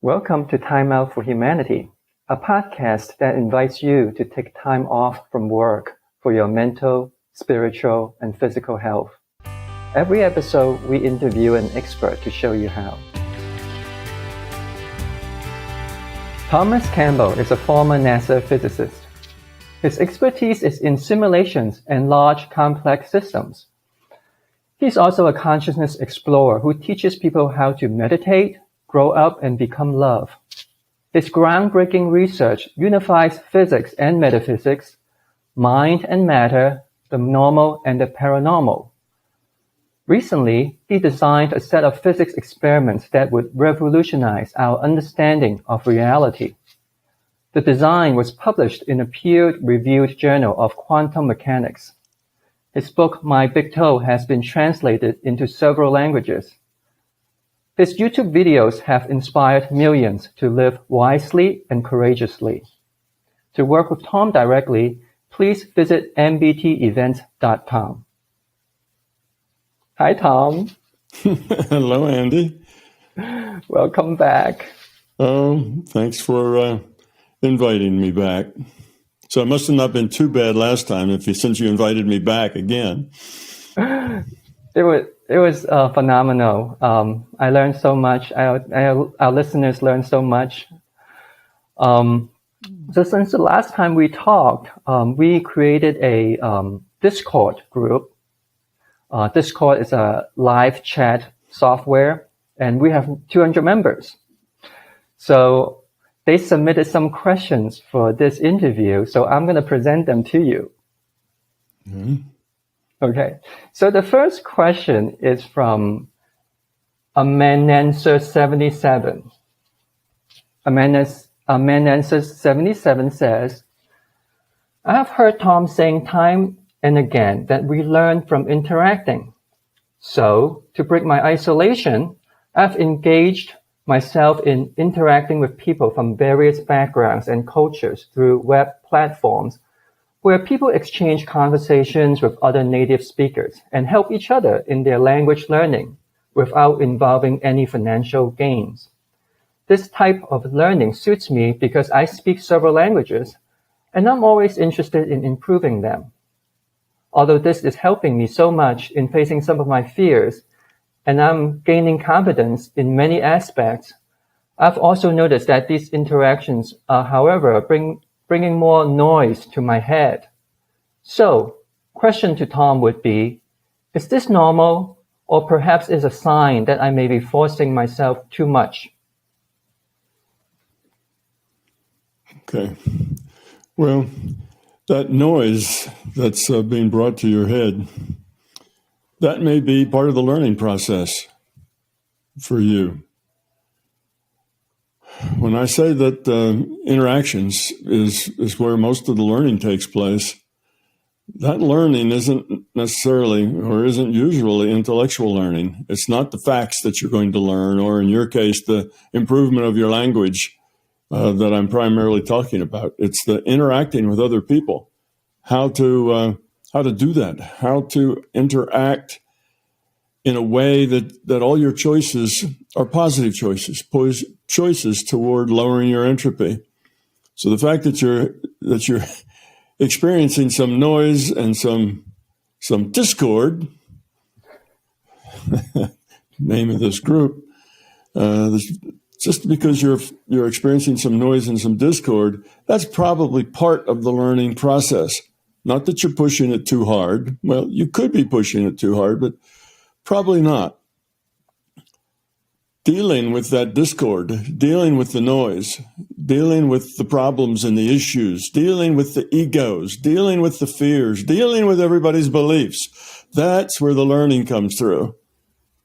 Welcome to Time Out for Humanity, a podcast that invites you to take time off from work for your mental, spiritual, and physical health. Every episode, we interview an expert to show you how. Tom Campbell is a former NASA physicist. His expertise is in simulations and large, complex systems. He's also a consciousness explorer who teaches people how to meditate, grow up, and become love. His groundbreaking research unifies physics and metaphysics, mind and matter, the normal and the paranormal. Recently, he designed a set of physics experiments that would revolutionize our understanding of reality. The design was published in a peer-reviewed journal of quantum mechanics. His book, My Big Toe, has been translated into several languages. His YouTube videos have inspired millions to live wisely and courageously. To work with Tom directly, please visit mbtevents.com. Hi, Tom. Hello, Andy. Welcome back. Oh, thanks for inviting me back. So it must have not been too bad last time since you invited me back again. It was phenomenal. I learned so much. Our listeners learned so much. So since the last time we talked, we created a Discord group. Discord is a live chat software, and we have 200 members. So they submitted some questions for this interview, so I'm going to present them to you. Mm-hmm. Okay, so the first question is from Amanenser77. Amanenser77 says, I have heard Tom saying time and again that we learn from interacting. So, to break my isolation, I've engaged myself in interacting with people from various backgrounds and cultures through web platforms where people exchange conversations with other native speakers and help each other in their language learning without involving any financial gains. This type of learning suits me because I speak several languages and I'm always interested in improving them. Although this is helping me so much in facing some of my fears and I'm gaining confidence in many aspects, I've also noticed that these interactions are, however, bringing more noise to my head. So, question to Tom would be, is this normal, or perhaps is a sign that I may be forcing myself too much? Okay. Well, that noise that's being brought to your head, that may be part of the learning process for you. When I say that interactions is where most of the learning takes place, that learning isn't necessarily or isn't usually intellectual learning. It's not the facts that you're going to learn, or in your case, the improvement of your language that I'm primarily talking about. It's the interacting with other people, how to do that, how to interact in a way that all your choices are positive choices, choices toward lowering your entropy. So the fact that you're experiencing some noise and some discord, name of this group, just because you're experiencing some noise and some discord, that's probably part of the learning process. Not that you're pushing it too hard. Well, you could be pushing it too hard, but probably not. Dealing with that discord, dealing with the noise, dealing with the problems and the issues, dealing with the egos, dealing with the fears, dealing with everybody's beliefs, that's where the learning comes through.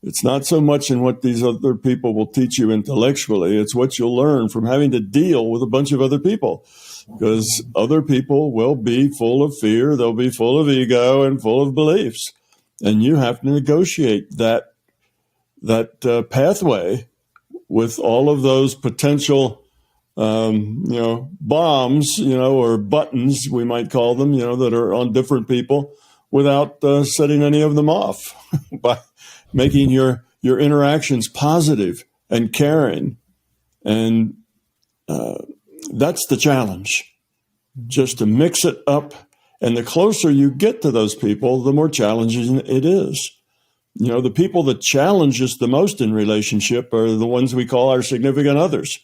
It's not so much in what these other people will teach you intellectually, it's what you'll learn from having to deal with a bunch of other people. Because other people will be full of fear, they'll be full of ego and full of beliefs. And you have to negotiate that pathway with all of those potential, bombs, or buttons, we might call them, that are on different people without setting any of them off by making your interactions positive and caring And that's the challenge, just to mix it up. And the closer you get to those people, the more challenging it is. You know, the people that challenge us the most in relationship are the ones we call our significant others.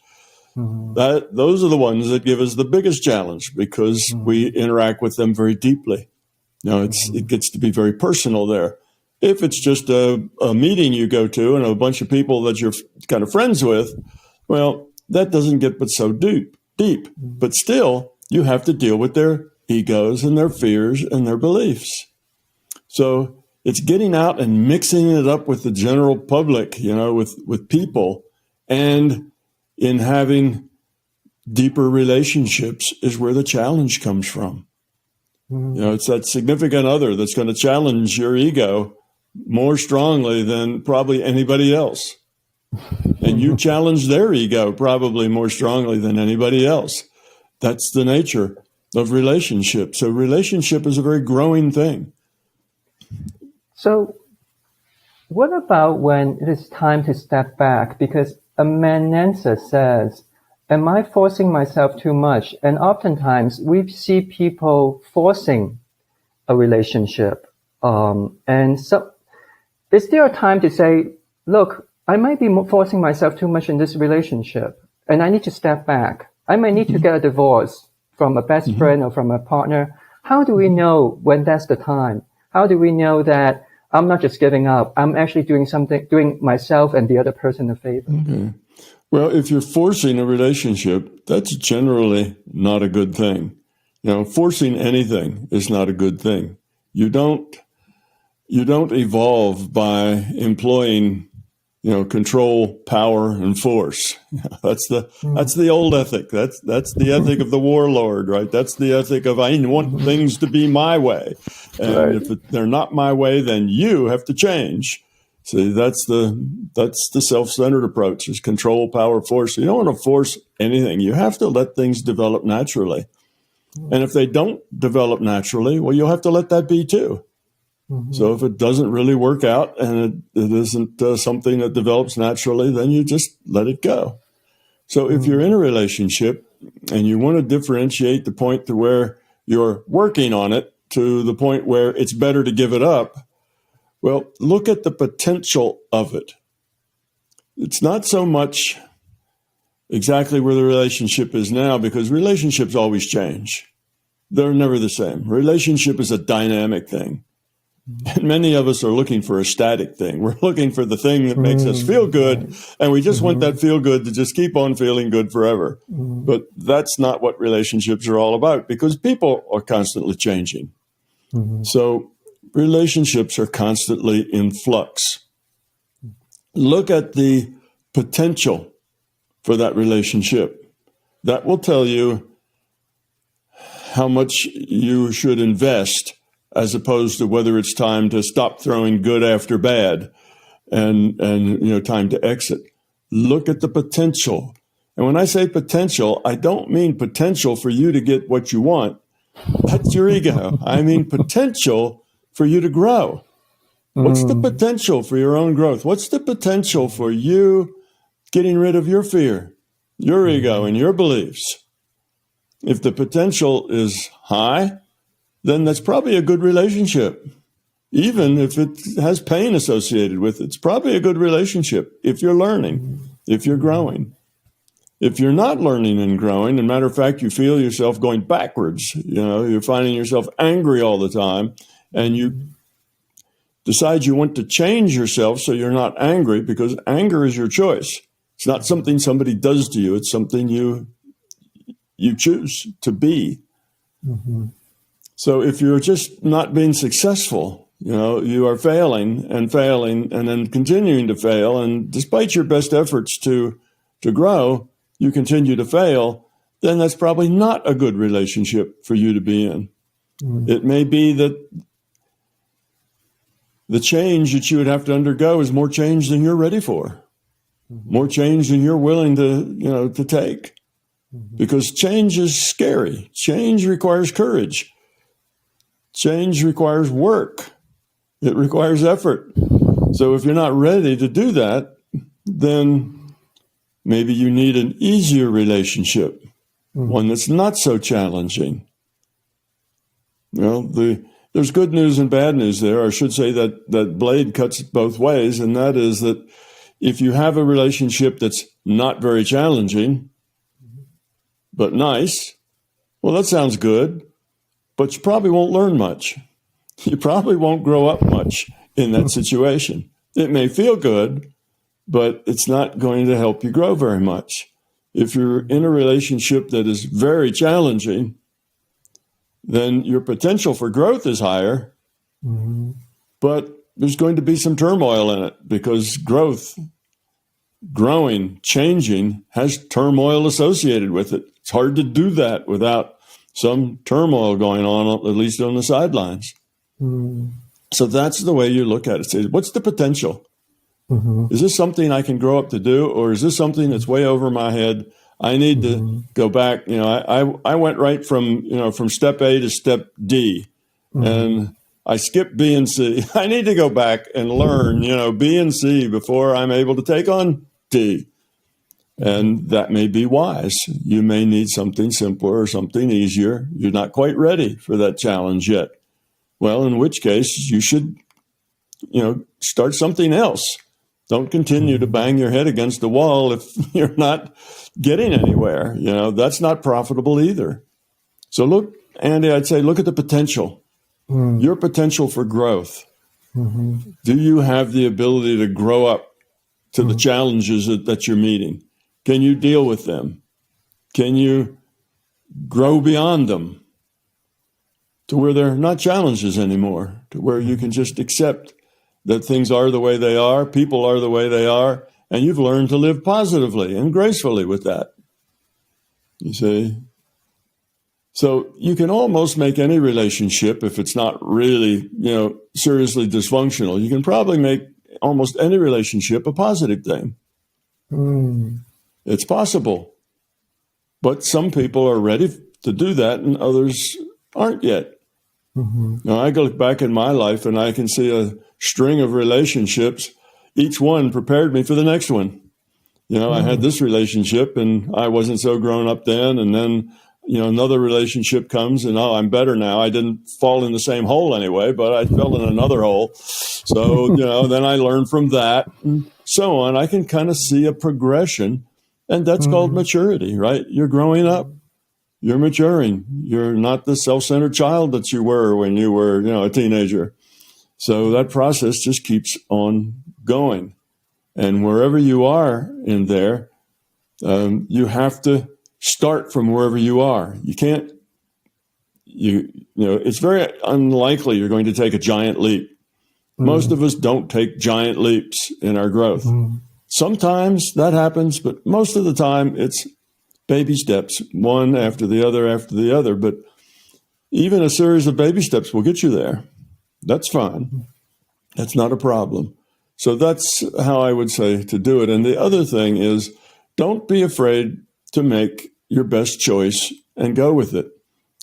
Those are the ones that give us the biggest challenge, because we interact with them very deeply. You know, it gets to be very personal there. If it's just a meeting you go to and a bunch of people that you're kind of friends with, well, that doesn't get but so deep. But still, you have to deal with their egos and their fears and their beliefs. So it's getting out and mixing it up with the general public, you know, with people, and in having deeper relationships is where the challenge comes from. You know, it's that significant other that's going to challenge your ego more strongly than probably anybody else. And you challenge their ego probably more strongly than anybody else. That's the nature of relationship. So relationship is a very growing thing. So what about when it is time to step back? Because Amanensa says, am I forcing myself too much? And oftentimes we see people forcing a relationship. And so is there a time to say, look, I might be forcing myself too much in this relationship, and I need to step back. I might need to get a divorce from a best friend or from a partner. How do we know when that's the time? How do we know that I'm not just giving up, I'm actually doing myself and the other person a favor? Okay. Well, if you're forcing a relationship, that's generally not a good thing. You know, forcing anything is not a good thing. You don't evolve by employing, you know, control, power, and force. That's the old ethic. That's the ethic of the warlord, right? That's the ethic of, I want things to be my way, and if they're not my way, then you have to change. See, that's the self-centered approach: is control, power, force. You don't want to force anything. You have to let things develop naturally, and if they don't develop naturally, well, you'll have to let that be too. So if it doesn't really work out and it isn't something that develops naturally, then you just let it go. So if you're in a relationship and you want to differentiate the point to where you're working on it to the point where it's better to give it up, well, look at the potential of it. It's not so much exactly where the relationship is now, because relationships always change. They're never the same. Relationship is a dynamic thing. And many of us are looking for a static thing. We're looking for the thing that makes us feel good, and we just want that feel good to just keep on feeling good forever. But that's not what relationships are all about, because people are constantly changing. So relationships are constantly in flux. Look at the potential for that relationship. That will tell you how much you should invest, as opposed to whether it's time to stop throwing good after bad and you know, time to exit. Look at the potential. And when I say potential, I don't mean potential for you to get what you want. That's your ego. I mean potential for you to grow. What's the potential for your own growth? What's the potential for you getting rid of your fear, your ego, and your beliefs? If the potential is high, then that's probably a good relationship. Even if it has pain associated with it, it's probably a good relationship if you're learning, if you're growing. If you're not learning and growing, and matter of fact, you feel yourself going backwards, you know, you're finding yourself angry all the time, and you decide you want to change yourself so you're not angry, because anger is your choice. It's not something somebody does to you. It's something you choose to be. So if you're just not being successful, you know, you are failing and then continuing to fail, and despite your best efforts to grow, you continue to fail, then that's probably not a good relationship for you to be in. It may be that the change that you would have to undergo is more change than you're ready for, more change than you're willing to take, because change is scary. Change requires courage. Change requires work. It requires effort. So if you're not ready to do that, then Maybe you need an easier relationship, one that's not so challenging. There's good news and bad news there. I should say that blade cuts both ways, and that is that if you have a relationship that's not very challenging, but nice, well, that sounds good, but you probably won't learn much. You probably won't grow up much in that situation. It may feel good, but it's not going to help you grow very much. If you're in a relationship that is very challenging, then your potential for growth is higher, but there's going to be some turmoil in it because growing, changing has turmoil associated with it. It's hard to do that without some turmoil going on, at least on the sidelines. So that's the way you look at it. Say, what's the potential? Is this something I can grow up to do, or is this something that's way over my head? I need to go back. I went right from step A to step D, and I skipped B and C. I need to go back and learn, B and C before I'm able to take on D. And that may be wise. You may need something simpler or something easier. You're not quite ready for that challenge yet. Well, in which case you should, start something else. Don't continue to bang your head against the wall if you're not getting anywhere. That's not profitable either. So look, Andy, I'd say look at the potential, your potential for growth. Do you have the ability to grow up to the challenges that you're meeting? Can you deal with them? Can you grow beyond them to where they're not challenges anymore, to where you can just accept that things are the way they are, people are the way they are, and you've learned to live positively and gracefully with that. You see? So you can almost make any relationship, if it's not really, seriously dysfunctional, you can probably make almost any relationship a positive thing. It's possible. But some people are ready to do that and others aren't yet. Now, I look back in my life and I can see a string of relationships. Each one prepared me for the next one. I had this relationship and I wasn't so grown up then. And then, another relationship comes and, I'm better now. I didn't fall in the same hole anyway, but I fell in another hole. So, then I learned from that and so on. I can kind of see a progression, and that's called maturity, right? You're growing up. You're maturing. You're not the self-centered child that you were when you were, a teenager. So that process just keeps on going. And wherever you are in there, you have to start from wherever you are. You can't, it's very unlikely you're going to take a giant leap. Most of us don't take giant leaps in our growth. Sometimes that happens, but most of the time it's baby steps, one after the other. But even a series of baby steps will get you there. That's fine. That's not a problem. So that's how I would say to do it. And the other thing is, don't be afraid to make your best choice and go with it.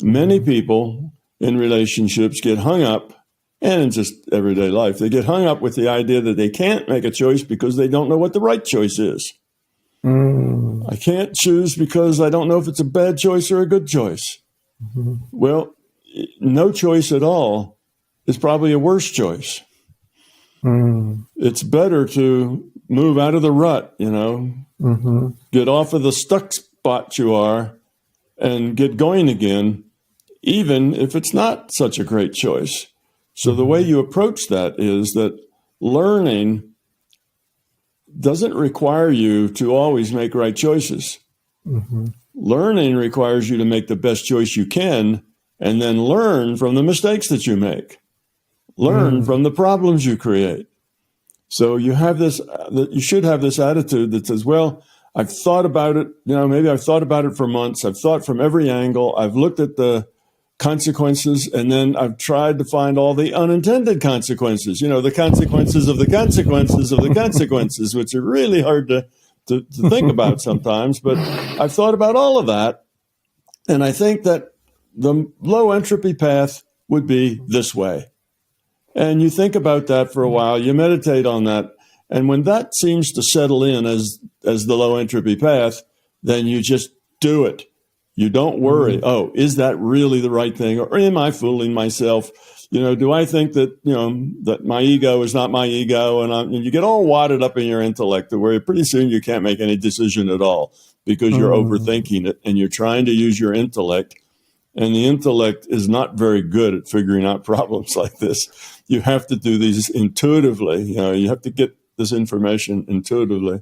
Many people in relationships get hung up, and in just everyday life, they get hung up with the idea that they can't make a choice because they don't know what the right choice is. I can't choose because I don't know if it's a bad choice or a good choice. Well, no choice at all is probably a worse choice. It's better to move out of the rut, get off of the stuck spot you are and get going again, even if it's not such a great choice. So the way you approach that is that learning doesn't require you to always make right choices. Learning requires you to make the best choice you can and then learn from the mistakes that you make. Learn from the problems you create. So you have this, you should have this attitude that says, well, I've thought about it, maybe I've thought about it for months. I've thought from every angle. I've looked at the consequences, and then I've tried to find all the unintended consequences, the consequences of the consequences of the consequences, which are really hard to think about sometimes. But I've thought about all of that. And I think that the low entropy path would be this way. And you think about that for a while, you meditate on that, And when that seems to settle in as the low entropy path, then you just do it. You don't worry, oh, is that really the right thing? Or am I fooling myself? Do I think that, that my ego is not my ego? And you get all wadded up in your intellect to where pretty soon you can't make any decision at all because you're overthinking it and you're trying to use your intellect. And the intellect is not very good at figuring out problems like this. You have to do these intuitively. You have to get this information intuitively.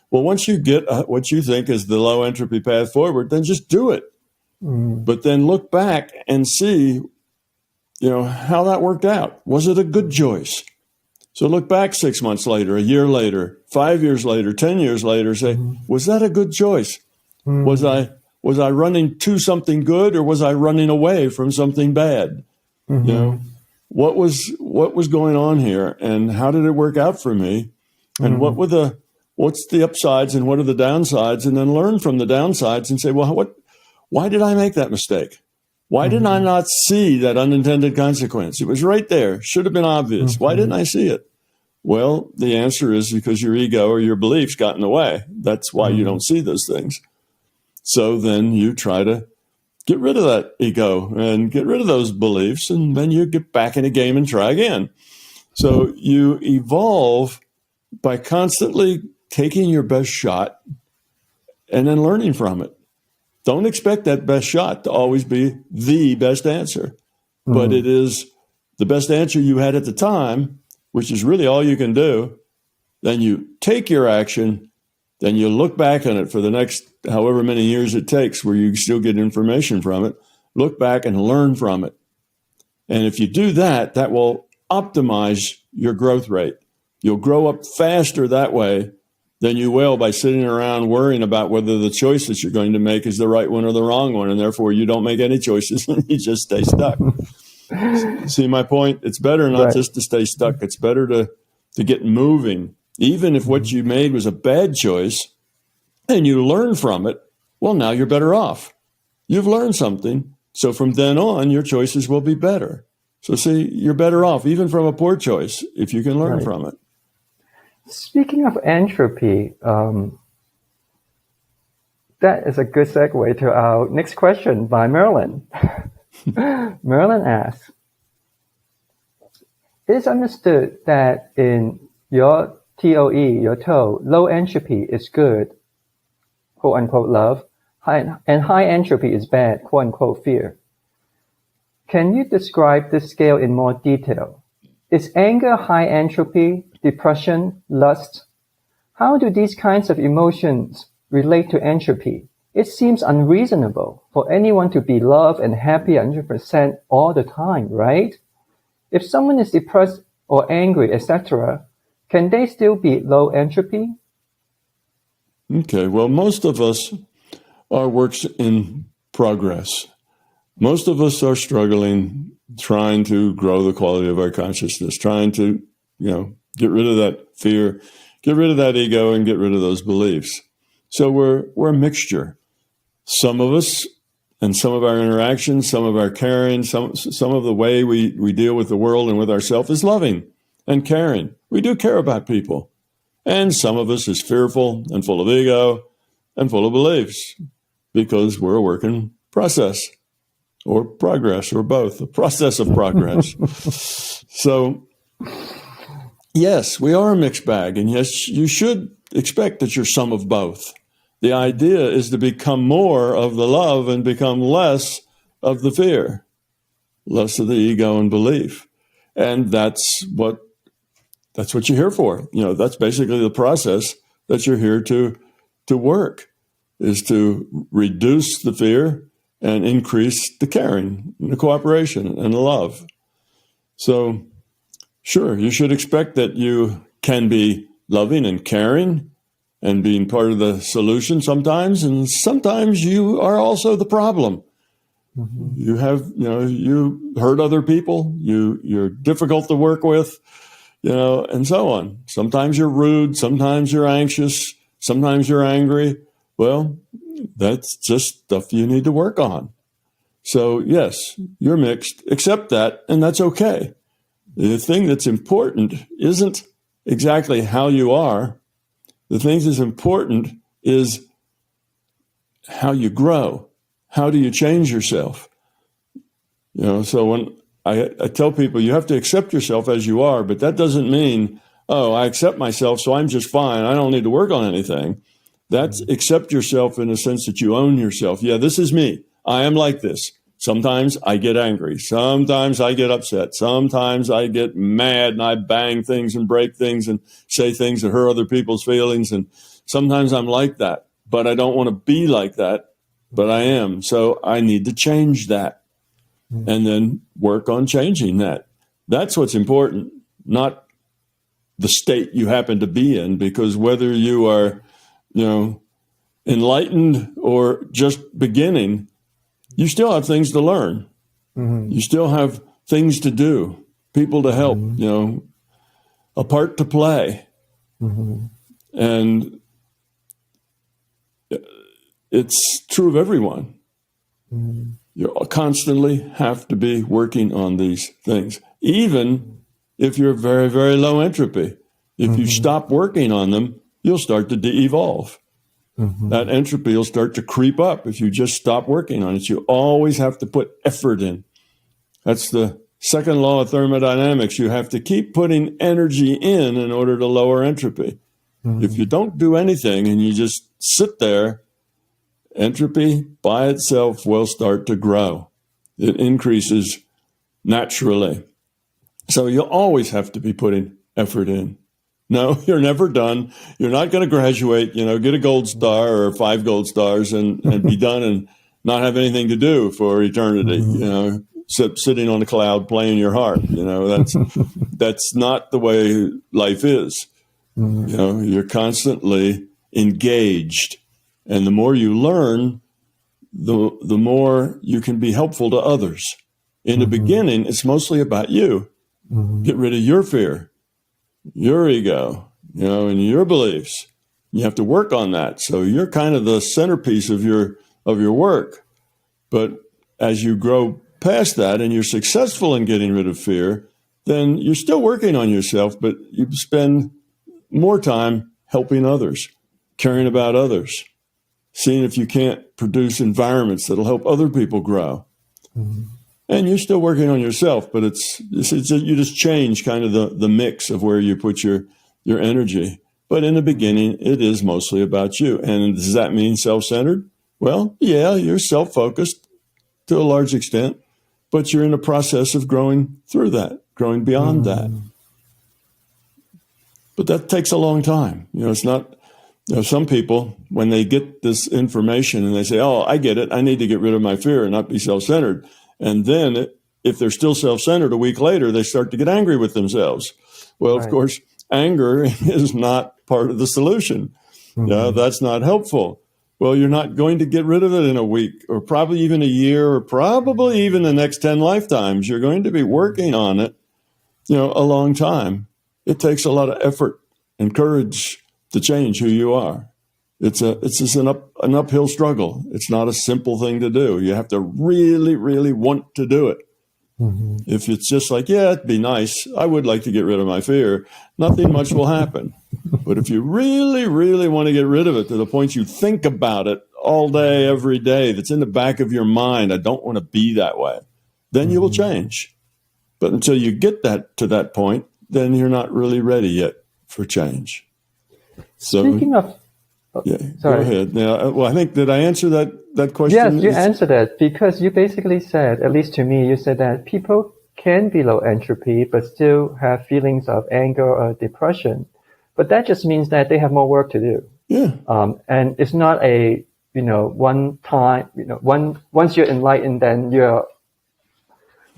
Well, once you get what you think is the low entropy path forward, then just do it. But then look back and see, how that worked out. Was it a good choice? So look back 6 months later, a year later, 5 years later, 10 years later, say, was that a good choice? Was I running to something good or was I running away from something bad? What was going on here and how did it work out for me? And what's the upsides and what are the downsides? And then learn from the downsides and say, well, why did I make that mistake? Why did I not see that unintended consequence? It was right there. Should have been obvious. Why didn't I see it? Well, the answer is because your ego or your beliefs got in the way. That's why you don't see those things. So then you try to get rid of that ego and get rid of those beliefs, and then you get back in the game and try again. So you evolve by constantly taking your best shot and then learning from it. Don't expect that best shot to always be the best answer, but it is the best answer you had at the time, which is really all you can do. Then you take your action, then you look back on it for the next however many years it takes where you still get information from it, look back and learn from it. And if you do that, that will optimize your growth rate. You'll grow up faster that way than you will by sitting around worrying about whether the choice that you're going to make is the right one or the wrong one, and therefore you don't make any choices and you just stay stuck. See my point? It's better not just to stay stuck. It's better to get moving. Even if what you made was a bad choice and you learn from it, well, now you're better off. You've learned something. So from then on, your choices will be better. So see, you're better off even from a poor choice if you can learn from it. Speaking of entropy, that is a good segue to our next question by Merlin. Merlin asks, it is understood that in your TOE, low entropy is good, quote unquote love, and high entropy is bad, quote unquote fear. Can you describe this scale in more detail? Is anger high entropy, depression, lust? How do these kinds of emotions relate to entropy? It seems unreasonable for anyone to be loved and happy 100% all the time, right? If someone is depressed or angry, etc., can they still be low entropy? Okay, well, most of us are works in progress. Most of us are struggling, trying to grow the quality of our consciousness, trying to, get rid of that fear, get rid of that ego, and get rid of those beliefs. So we're a mixture. Some of us, and some of our interactions, some of our caring, some of the way we deal with the world and with ourselves is loving and caring. We do care about people. And some of us is fearful and full of ego and full of beliefs because we're a work in process or progress or both, a process of progress. So, yes, we are a mixed bag. And yes, you should expect that you're some of both. The idea is to become more of the love and become less of the fear, less of the ego and belief. And that's what you're here for. That's basically the process that you're here to work, is to reduce the fear and increase the caring, and the cooperation, and the love. So, sure, you should expect that you can be loving and caring and being part of the solution sometimes, and sometimes you are also the problem. Mm-hmm. You hurt other people, you're difficult to work with, and so on. Sometimes you're rude, sometimes you're anxious, sometimes you're angry. Well, that's just stuff you need to work on. So yes, you're mixed. Accept that, and that's okay. The thing that's important isn't exactly how you are. The thing that's important is how you grow. How do you change yourself? So when I tell people you have to accept yourself as you are, but that doesn't mean, oh, I accept myself, so I'm just fine. I don't need to work on anything. That's accept yourself in the sense that you own yourself. Yeah, this is me. I am like this. Sometimes I get angry. Sometimes I get upset. Sometimes I get mad and I bang things and break things and say things that hurt other people's feelings. And sometimes I'm like that, but I don't want to be like that, but I am. So I need to change that and then work on changing that. That's what's important, not the state you happen to be in, because whether you are, enlightened or just beginning, you still have things to learn. Mm-hmm. You still have things to do, people to help, a part to play. Mm-hmm. And it's true of everyone. Mm-hmm. You constantly have to be working on these things, even if you're very, very low entropy. If you stop working on them, you'll start to de-evolve. Mm-hmm. That entropy will start to creep up if you just stop working on it. You always have to put effort in. That's the second law of thermodynamics. You have to keep putting energy in order to lower entropy. Mm-hmm. If you don't do anything and you just sit there, entropy by itself will start to grow. It increases naturally. So you'll always have to be putting effort in. No, you're never done. You're not going to graduate, get a gold star or 5 gold stars and be done and not have anything to do for eternity, sitting on a cloud playing your harp. That's not the way life is. You're constantly engaged. And the more you learn, the more you can be helpful to others. In the beginning, it's mostly about you. Get rid of your fear, your ego, and your beliefs. You have to work on that. So you're kind of the centerpiece of your work. But as you grow past that and you're successful in getting rid of fear, then you're still working on yourself, but you spend more time helping others, caring about others, seeing if you can't produce environments that'll help other people grow. Mm-hmm. And you're still working on yourself, but you just change kind of the mix of where you put your energy. But in the beginning, it is mostly about you. And does that mean self-centered? Well, yeah, you're self-focused to a large extent, but you're in the process of growing through that, growing beyond that. But that takes a long time. It's not, some people, when they get this information and they say, oh, I get it, I need to get rid of my fear and not be self-centered. And then if they're still self-centered a week later, they start to get angry with themselves. Well, Of course, anger is not part of the solution. That's not helpful. Well, you're not going to get rid of it in a week or probably even a year or probably even the next 10 lifetimes. You're going to be working on it, a long time. It takes a lot of effort and courage to change who you are. It's just an uphill struggle. It's not a simple thing to do. You have to really, really want to do it. Mm-hmm. If it's just like, yeah, it'd be nice, I would like to get rid of my fear, nothing much will happen. But if you really, really want to get rid of it to the point you think about it all day, every day, that's in the back of your mind, I don't want to be that way, then you will change. But until you get to that point, then you're not really ready yet for change. So, speaking of... Yeah, sorry. Go ahead. Now, well, I think, did I answer that question? Yes, you answered it, because you basically said, at least to me, you said that people can be low entropy but still have feelings of anger or depression. But that just means that they have more work to do. Yeah. And it's not a, one time, once you're enlightened, then you're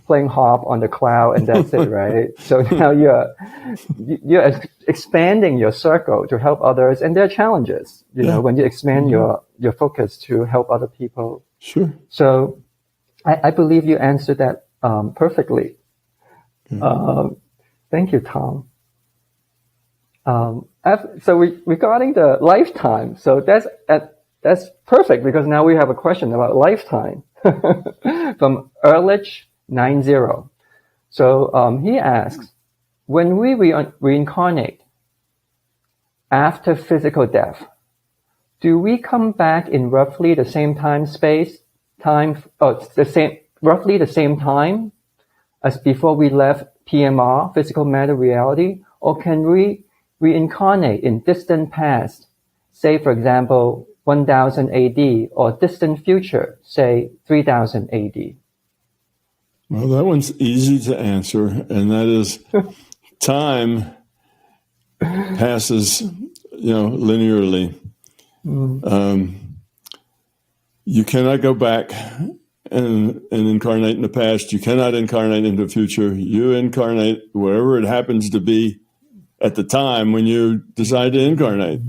playing harp on the cloud and that's it, right? So now you're expanding your circle to help others, and there are challenges, when you expand your focus to help other people. Sure. So I believe you answered that perfectly. Thank you, Tom. So regarding the lifetime, so that's perfect, because now we have a question about lifetime from Ehrlich 90. So he asks, when we reincarnate, after physical death, do we come back in roughly the same roughly the same time as before we left PMR, physical matter reality, or can we reincarnate in distant past, say for example 1000 AD, or distant future, say 3000 AD? Well, that one's easy to answer, and that is time passes, linearly. You cannot go back and incarnate in the past. You cannot incarnate into the future. You incarnate wherever it happens to be at the time when you decide to incarnate.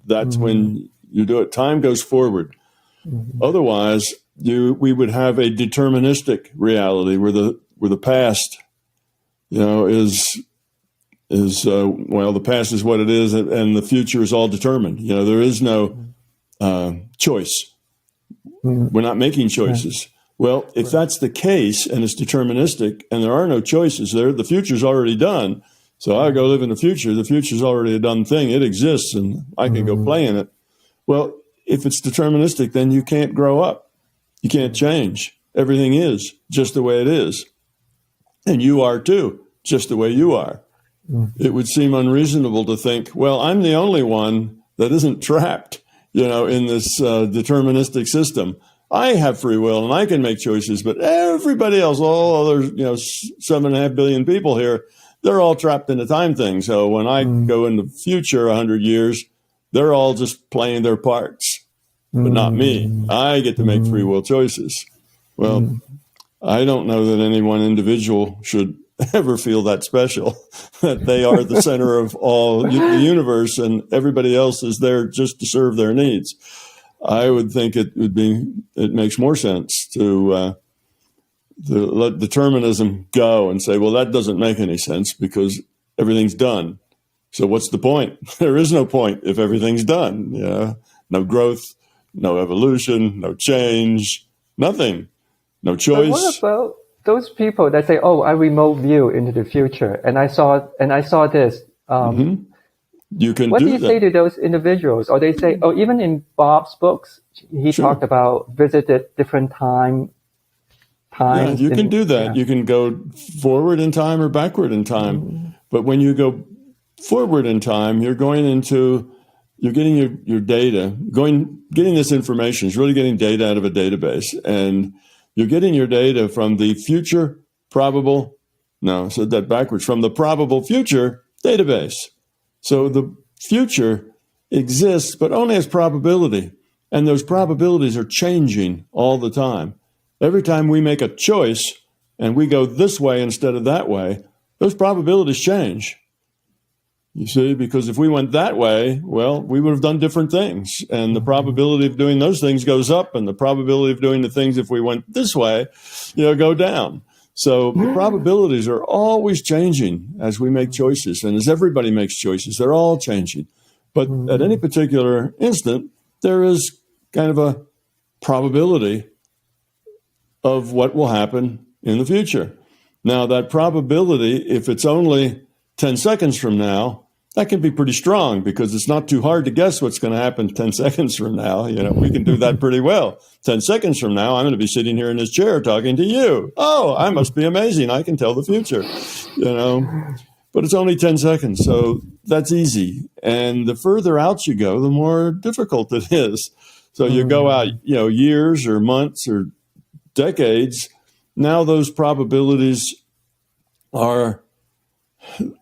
That's when you do it. Time goes forward. Otherwise, we would have a deterministic reality where the past, the past is what it is, and the future is all determined. There is no choice. We're not making choices. Well, if that's the case and it's deterministic and there are no choices there, the future's already done. So I go live in the future. The future's already a done thing. It exists and I can go play in it. Well, if it's deterministic, then you can't grow up. You can't change. Everything is just the way it is. And you are too, just the way you are. It would seem unreasonable to think, well, I'm the only one that isn't trapped, in this deterministic system. I have free will and I can make choices, but everybody else, all other, 7.5 billion people here, they're all trapped in a time thing. So when I go in the future 100 years, they're all just playing their parts, but not me. I get to make free will choices. Well, I don't know that any one individual should ever feel that special, that they are the center of all the universe and everybody else is there just to serve their needs. I would think it makes more sense to let determinism go and say, well, that doesn't make any sense because everything's done. So what's the point? There is no point if everything's done. No growth, no evolution, no change, nothing, no choice. But what about those people that say, "Oh, I remote view into the future, and I saw this"? You can. What do you that. say to those individuals? Or they say, "Oh, even in Bob's books, he talked about visited different times." Yeah, you can do that. Yeah. You can go forward in time or backward in time. But when you go forward in time, you're getting your data, getting this information. It's really getting data out of a database, and you're getting your data from the probable future database. So the future exists, but only as probability. And those probabilities are changing all the time. Every time we make a choice and we go this way instead of that way, those probabilities change. You see, because if we went that way, well, we would have done different things. And the probability of doing those things goes up, and the probability of doing the things if we went this way, go down. So the probabilities are always changing as we make choices. And as everybody makes choices, they're all changing. But at any particular instant, there is kind of a probability of what will happen in the future. Now, that probability, if it's only 10 seconds from now, that can be pretty strong because it's not too hard to guess what's going to happen 10 seconds from now. We can do that pretty well. 10 seconds from now, I'm going to be sitting here in this chair talking to you. Oh, I must be amazing. I can tell the future, but it's only 10 seconds. So that's easy. And the further out you go, the more difficult it is. So you go out, years or months or decades. Now those probabilities are,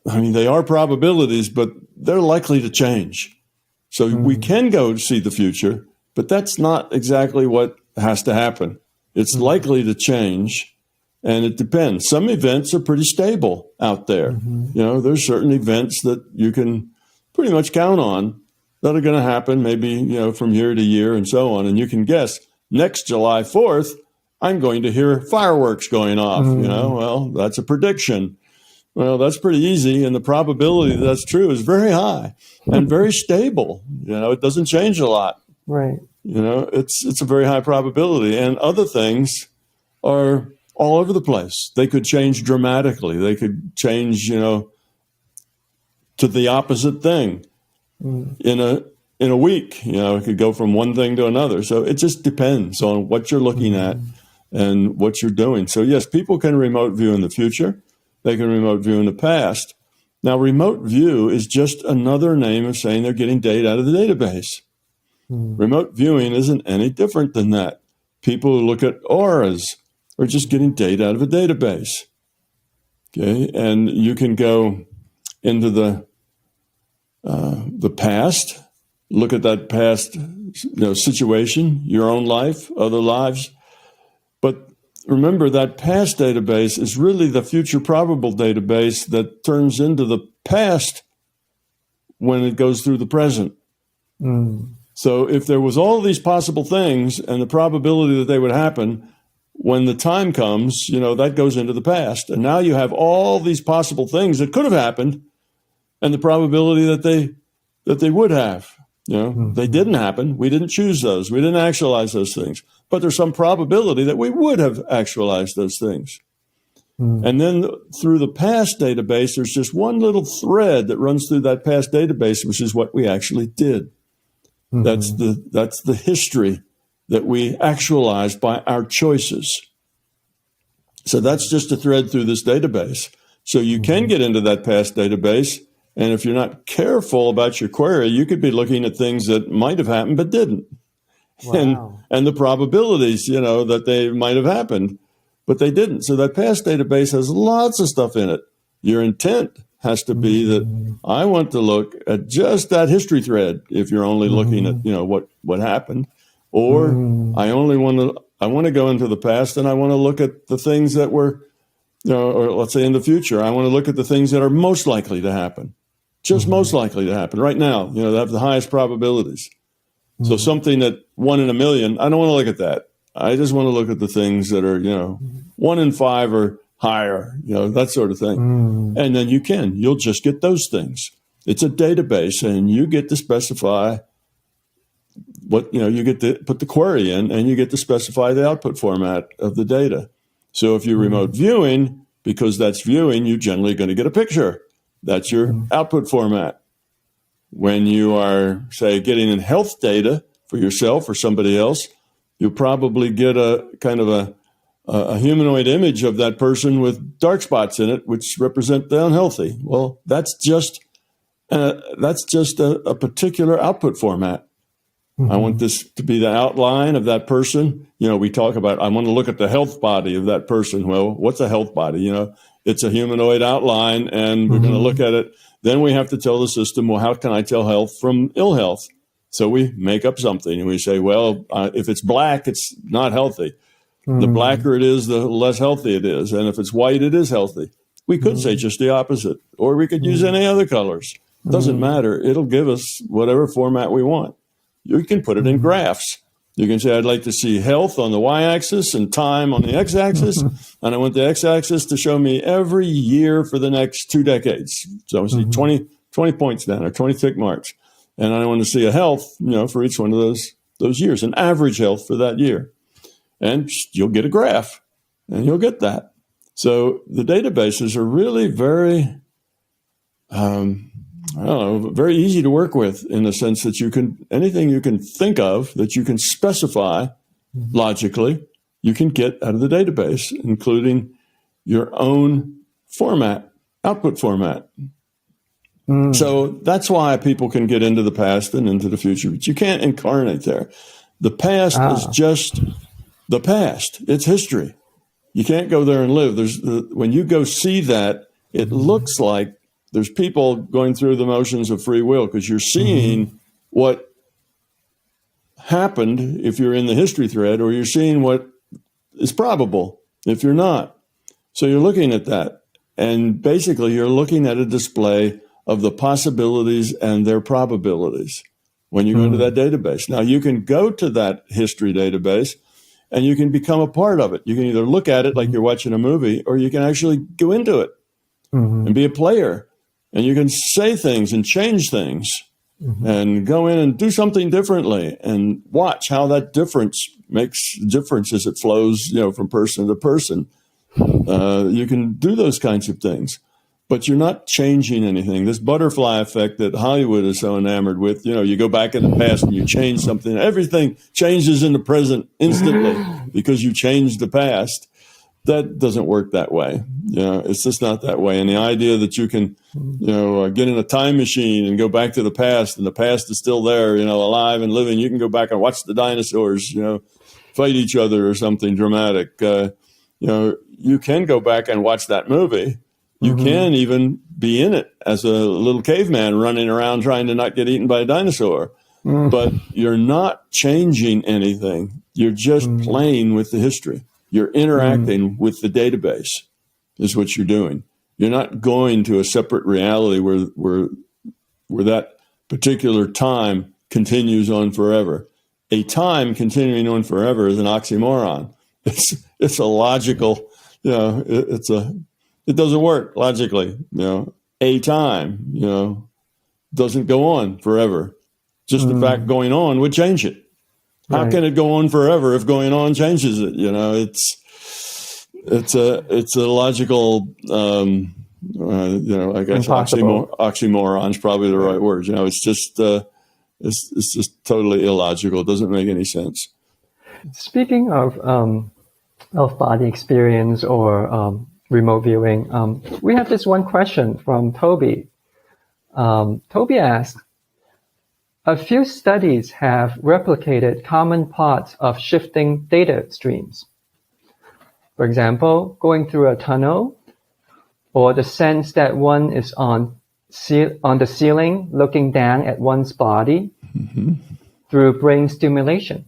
they are probabilities, but they're likely to change. So we can go see the future, but that's not exactly what has to happen. It's likely to change, and it depends. Some events are pretty stable out there. There's certain events that you can pretty much count on that are going to happen maybe, from year to year and so on. And you can guess next July 4th, I'm going to hear fireworks going off. Well, that's a prediction. Well, that's pretty easy, and the probability that that's true is very high and very stable. It doesn't change a lot. Right. It's a very high probability, and other things are all over the place. They could change dramatically. They could change, to the opposite thing. in a week. It could go from one thing to another. So it just depends on what you're looking at and what you're doing. So yes, people can remote view in the future. They can remote view in the past. Now, remote view is just another name of saying they're getting data out of the database. Remote viewing isn't any different than that. People who look at auras are just getting data out of a database. Okay, and you can go into the past, look at that past situation, your own life, other lives. But remember, that past database is really the future probable database that turns into the past when it goes through the present. So if there was all these possible things and the probability that they would happen, when the time comes, that goes into the past. And now you have all these possible things that could have happened and the probability that they would have. They didn't happen. We didn't choose those. We didn't actualize those things. But there's some probability that we would have actualized those things. And then through the past database, there's just one little thread that runs through that past database, which is what we actually did. That's the history that we actualized by our choices. So that's just a thread through this database. So you can get into that past database, and if you're not careful about your query, you could be looking at things that might have happened but didn't. Wow. And the probabilities, that they might have happened, but they didn't. So that past database has lots of stuff in it. Your intent has to be that I want to look at just that history thread if you're only looking at, what happened. Or I want to go into the past and I want to look at the things that were, or let's say in the future, I want to look at the things that are most likely to happen, just most likely to happen right now, that have the highest probabilities. So something that 1 in a million, I don't want to look at that. I just want to look at the things that are, 1 in 5 or higher, that sort of thing. And then you'll just get those things. It's a database and you get to specify what, you get to put the query in and you get to specify the output format of the data. So if you're remote viewing, because that's viewing, you're generally going to get a picture. That's your output format. When you are, say, getting in health data for yourself or somebody else, you'll probably get a kind of a humanoid image of that person with dark spots in it, which represent the unhealthy. Well, that's just a particular output format. I want this to be the outline of that person. We talk about, I want to look at the health body of that person. Well, what's a health body? It's a humanoid outline, and we're going to look at it. Then we have to tell the system, well, how can I tell health from ill health? So we make up something, and we say, well, if it's black, it's not healthy. The blacker it is, the less healthy it is. And if it's white, it is healthy. We could say just the opposite, or we could use any other colors. It doesn't matter. It'll give us whatever format we want. You can put it in graphs. You can say, I'd like to see health on the y-axis and time on the x-axis. And I want the x-axis to show me every year for the next 2 decades. So I see 20 points down or 20 tick marks. And I want to see a health, for each one of those years, an average health for that year. And you'll get a graph and you'll get that. So the databases are really very, very easy to work with in the sense that anything you can think of that you can specify logically, you can get out of the database, including your own format, output format. So that's why people can get into the past and into the future, but you can't incarnate there. The past is just the past. It's history. You can't go there and live. When you go see that, it looks like there's people going through the motions of free will because you're seeing what happened if you're in the history thread, or you're seeing what is probable if you're not. So you're looking at that. And basically, you're looking at a display of the possibilities and their probabilities when you go into that database. Now, you can go to that history database and you can become a part of it. You can either look at it like you're watching a movie, or you can actually go into it and be a player. And you can say things and change things and go in and do something differently and watch how that difference makes a difference as it flows, from person to person. You can do those kinds of things. but you're not changing anything. This butterfly effect that Hollywood is so enamored with, you go back in the past and you change something. Everything changes in the present instantly because you changed the past. That doesn't work that way. It's just not that way. And the idea that you can, get in a time machine and go back to the past, and the past is still there, alive and living. You can go back and watch the dinosaurs, fight each other or something dramatic. You can go back and watch that movie. You can even be in it as a little caveman running around trying to not get eaten by a dinosaur. But you're not changing anything. You're just playing with the history. You're interacting with the database is what you're doing. You're not going to a separate reality where that particular time continues on forever. A time continuing on forever is an oxymoron. It's a logical, it doesn't work logically. A time, doesn't go on forever. Just the fact going on would change it. How can it go on forever if going on changes it? It's a logical, I guess oxymoron's probably the right word. It's just totally illogical. It doesn't make any sense. Speaking of body experience or remote viewing, we have this one question from Toby. Toby asks, a few studies have replicated common parts of shifting data streams. For example, going through a tunnel, or the sense that one is on the ceiling looking down at one's body through brain stimulation.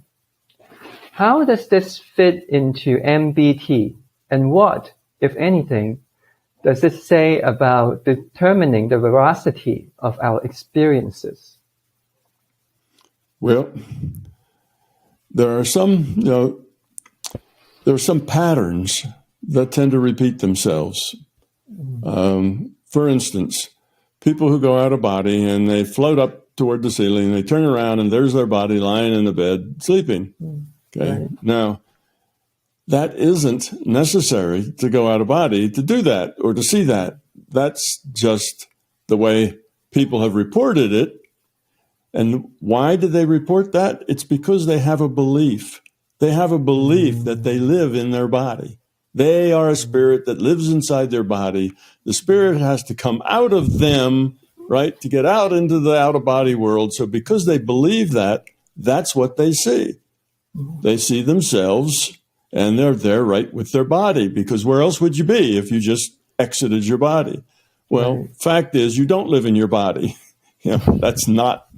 How does this fit into MBT, and what, if anything, does it say about determining the veracity of our experiences? Well, there are some patterns that tend to repeat themselves. For instance, people who go out of body and they float up toward the ceiling, they turn around and there's their body lying in the bed sleeping. Okay. Right. Now, that isn't necessary to go out of body to do that or to see that. That's just the way people have reported it. And why do they report that? It's because they have a belief. They have a belief that they live in their body. They are a spirit that lives inside their body. The spirit has to come out of them, right, to get out into the out-of-body world. So because they believe that, that's what they see. They see themselves, and they're there right with their body, because where else would you be if you just exited your body? Well, fact is, you don't live in your body. That's not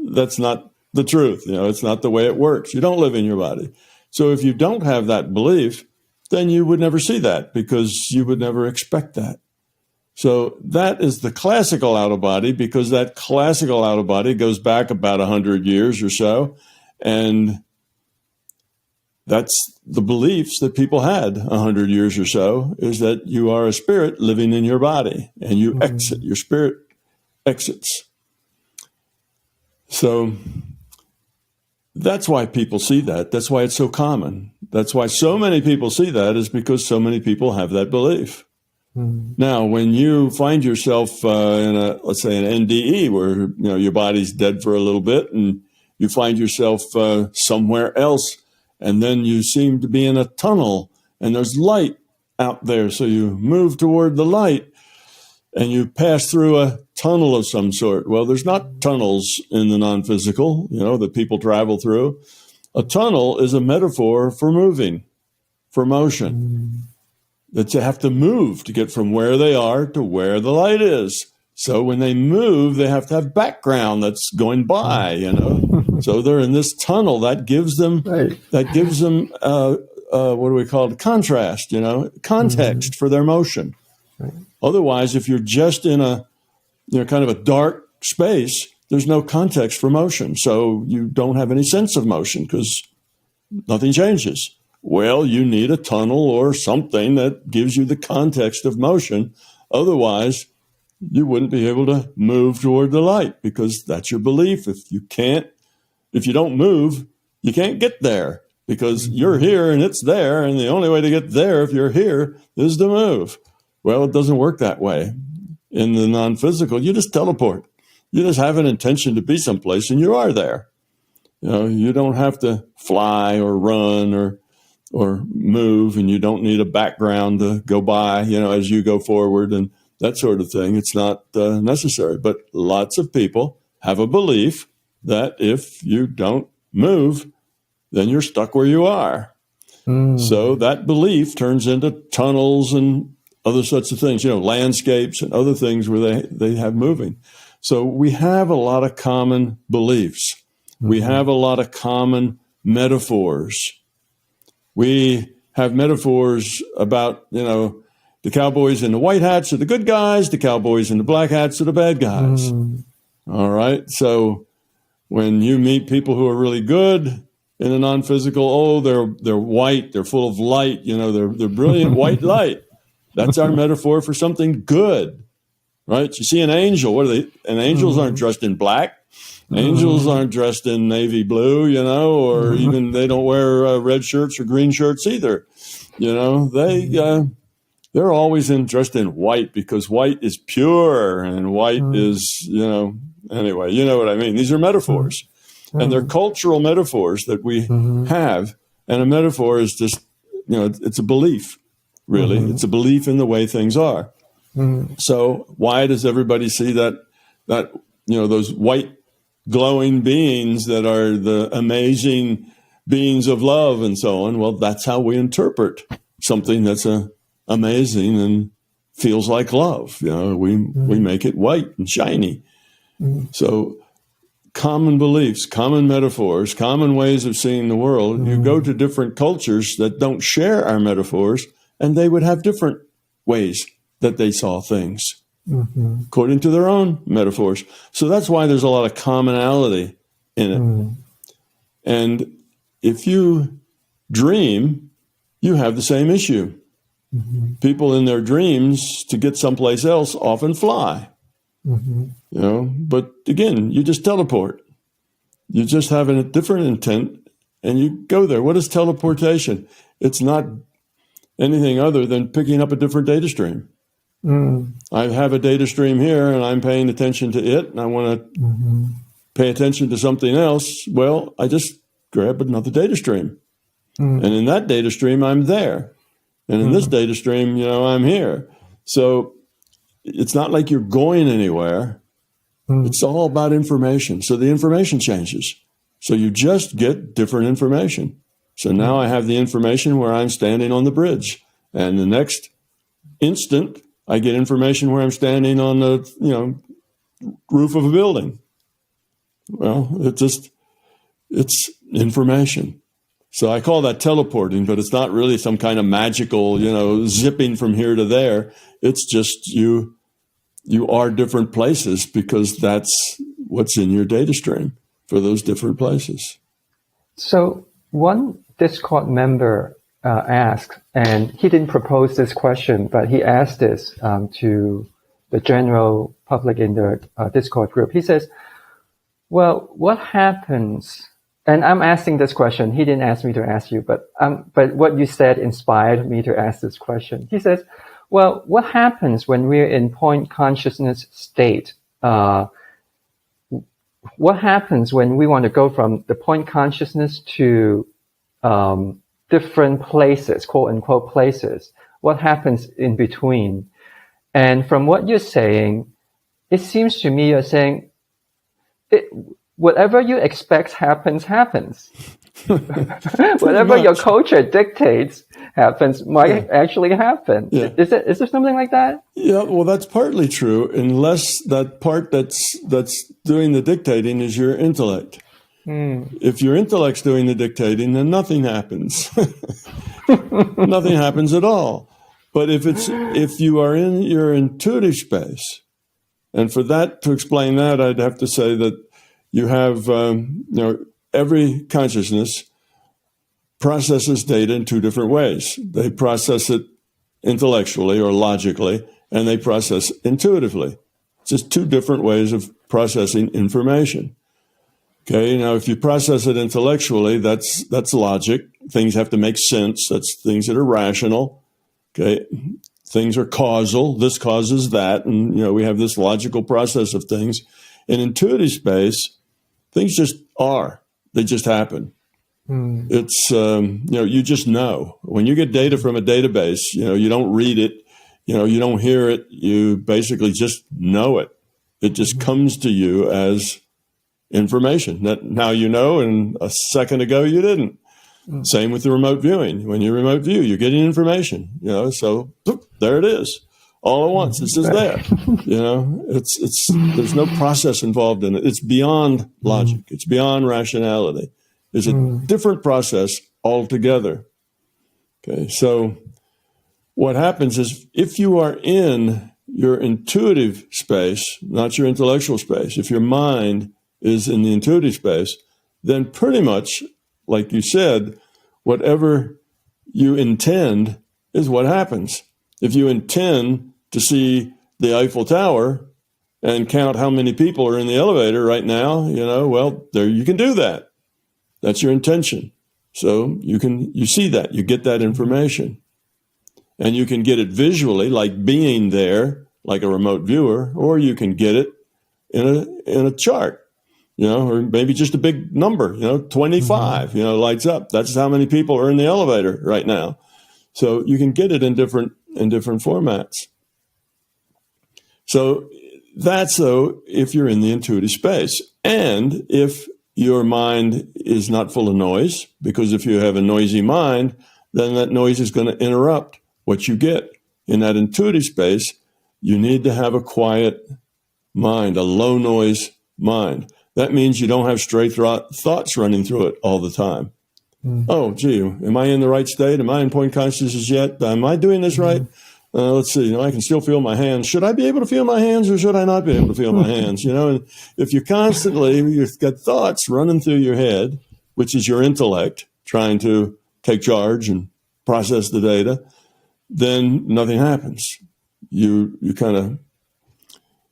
the truth. It's not the way it works. You don't live in your body. So if you don't have that belief, then you would never see that, because you would never expect that. So that is the classical out-of-body, because that classical out-of-body goes back about 100 years or so. And that's the beliefs that people had 100 years or so, is that you are a spirit living in your body and you exit, your spirit exits. So that's why people see that. That's why it's so common. That's why so many people see that, is because so many people have that belief. Now, when you find yourself let's say an NDE, where your body's dead for a little bit, and you find yourself somewhere else, and then you seem to be in a tunnel, and there's light out there, so you move toward the light, and you pass through a tunnel of some sort. Well, there's not tunnels in the non-physical, that people travel through. A tunnel is a metaphor for moving, for motion. That you have to move to get from where they are to where the light is. So when they move, they have to have background that's going by, So they're in this tunnel. That gives them, what do we call it? Contrast, context for their motion. Otherwise, if you're just in a, kind of a dark space, there's no context for motion. So you don't have any sense of motion, because nothing changes. Well, you need a tunnel or something that gives you the context of motion. Otherwise, you wouldn't be able to move toward the light, because that's your belief. If you don't move, you can't get there, because you're here and it's there. And the only way to get there, if you're here, is to move. Well, it doesn't work that way. In the non-physical, you just teleport. You just have an intention to be someplace and you are there. You don't have to fly or run or move, and you don't need a background to go by, as you go forward and that sort of thing. It's not necessary. But lots of people have a belief that if you don't move, then you're stuck where you are. So that belief turns into tunnels and other sorts of things, landscapes and other things where they have moving. So we have a lot of common beliefs. We have a lot of common metaphors. We have metaphors about, the cowboys in the white hats are the good guys, the cowboys in the black hats are the bad guys. All right. So when you meet people who are really good in a non-physical, they're white, they're full of light, they're brilliant white light. That's our metaphor for something good, right? You see an angel, what are they? And angels aren't dressed in black. Angels aren't dressed in navy blue, or even they don't wear red shirts or green shirts either. They're always dressed in white because white is pure and white is, anyway, you know what I mean? These are metaphors. And they're cultural metaphors that we have. And a metaphor is just, it's a belief, really. It's a belief in the way things are. So why does everybody see that those white glowing beings that are the amazing beings of love and so on? Well, that's how we interpret something that's amazing and feels like love. We make it white and shiny. So common beliefs, common metaphors, common ways of seeing the world. You go to different cultures that don't share our metaphors, and they would have different ways that they saw things according to their own metaphors. So that's why there's a lot of commonality in it. And if you dream, you have the same issue. People in their dreams to get someplace else often fly. But again, you just teleport. You just have a different intent and you go there. What is teleportation? It's not anything other than picking up a different data stream. I have a data stream here and I'm paying attention to it and I want to pay attention to something else. Well, I just grab another data stream. And in that data stream, I'm there. And in this data stream, I'm here. So it's not like you're going anywhere. It's all about information. So the information changes. So you just get different information. So now I have the information where I'm standing on the bridge. And the next instant, I get information where I'm standing on the, roof of a building. Well, it's information. So I call that teleporting, but it's not really some kind of magical, zipping from here to there. It's just you are different places because that's what's in your data stream for those different places. So one Discord member asked, and he didn't propose this question, but he asked this to the general public in the Discord group. He says, well, what happens, and I'm asking this question, he didn't ask me to ask you, but what you said inspired me to ask this question. He says, well, what happens when we're in point consciousness state? What happens when we want to go from the point consciousness to different places, quote unquote places? What happens in between? And from what you're saying, it seems to me you're saying whatever you expect happens. Whatever your culture dictates might actually happen. Yeah. Is there something like that? Yeah, well, that's partly true, unless that part that's doing the dictating is your intellect. If your intellect's doing the dictating, then nothing happens. Nothing happens at all. But if you are in your intuitive space, and for that to explain that, I'd have to say that you have every consciousness processes data in two different ways. They process it intellectually or logically, and they process intuitively. It's just two different ways of processing information. Okay, now if you process it intellectually, that's logic. Things have to make sense. That's things that are rational. Okay, things are causal. This causes that. And, we have this logical process of things. In intuitive space, things just are. They just happen. It's, you just know. When you get data from a database, you don't read it, you don't hear it. You basically just know it. It just comes to you as information that now you know, and a second ago you didn't. Same with the remote viewing. When you remote view, you're getting information, so there it is. All at once, it's just there. It's there's no process involved in it. It's beyond logic. It's beyond rationality. It's a different process altogether. Okay, so what happens is if you are in your intuitive space, not your intellectual space, if your mind is in the intuitive space, then pretty much, like you said, whatever you intend is what happens. If you intend to see the Eiffel Tower and count how many people are in the elevator right now, well, there you can do that. That's your intention. So you see that, you get that information. And you can get it visually, like being there, like a remote viewer, or you can get it in a chart, or maybe just a big number, 25, lights up. That's how many people are in the elevator right now. So you can get it in different formats. So that's if you're in the intuitive space. And if your mind is not full of noise, because if you have a noisy mind, then that noise is going to interrupt what you get. In that intuitive space, you need to have a quiet mind, a low noise mind. That means you don't have stray thoughts running through it all the time. Oh, gee, am I in the right state? Am I in point consciousness yet? Am I doing this right? Let's see, I can still feel my hands. Should I be able to feel my hands or should I not be able to feel my hands? And if you've got thoughts running through your head, which is your intellect trying to take charge and process the data, then nothing happens. You kind of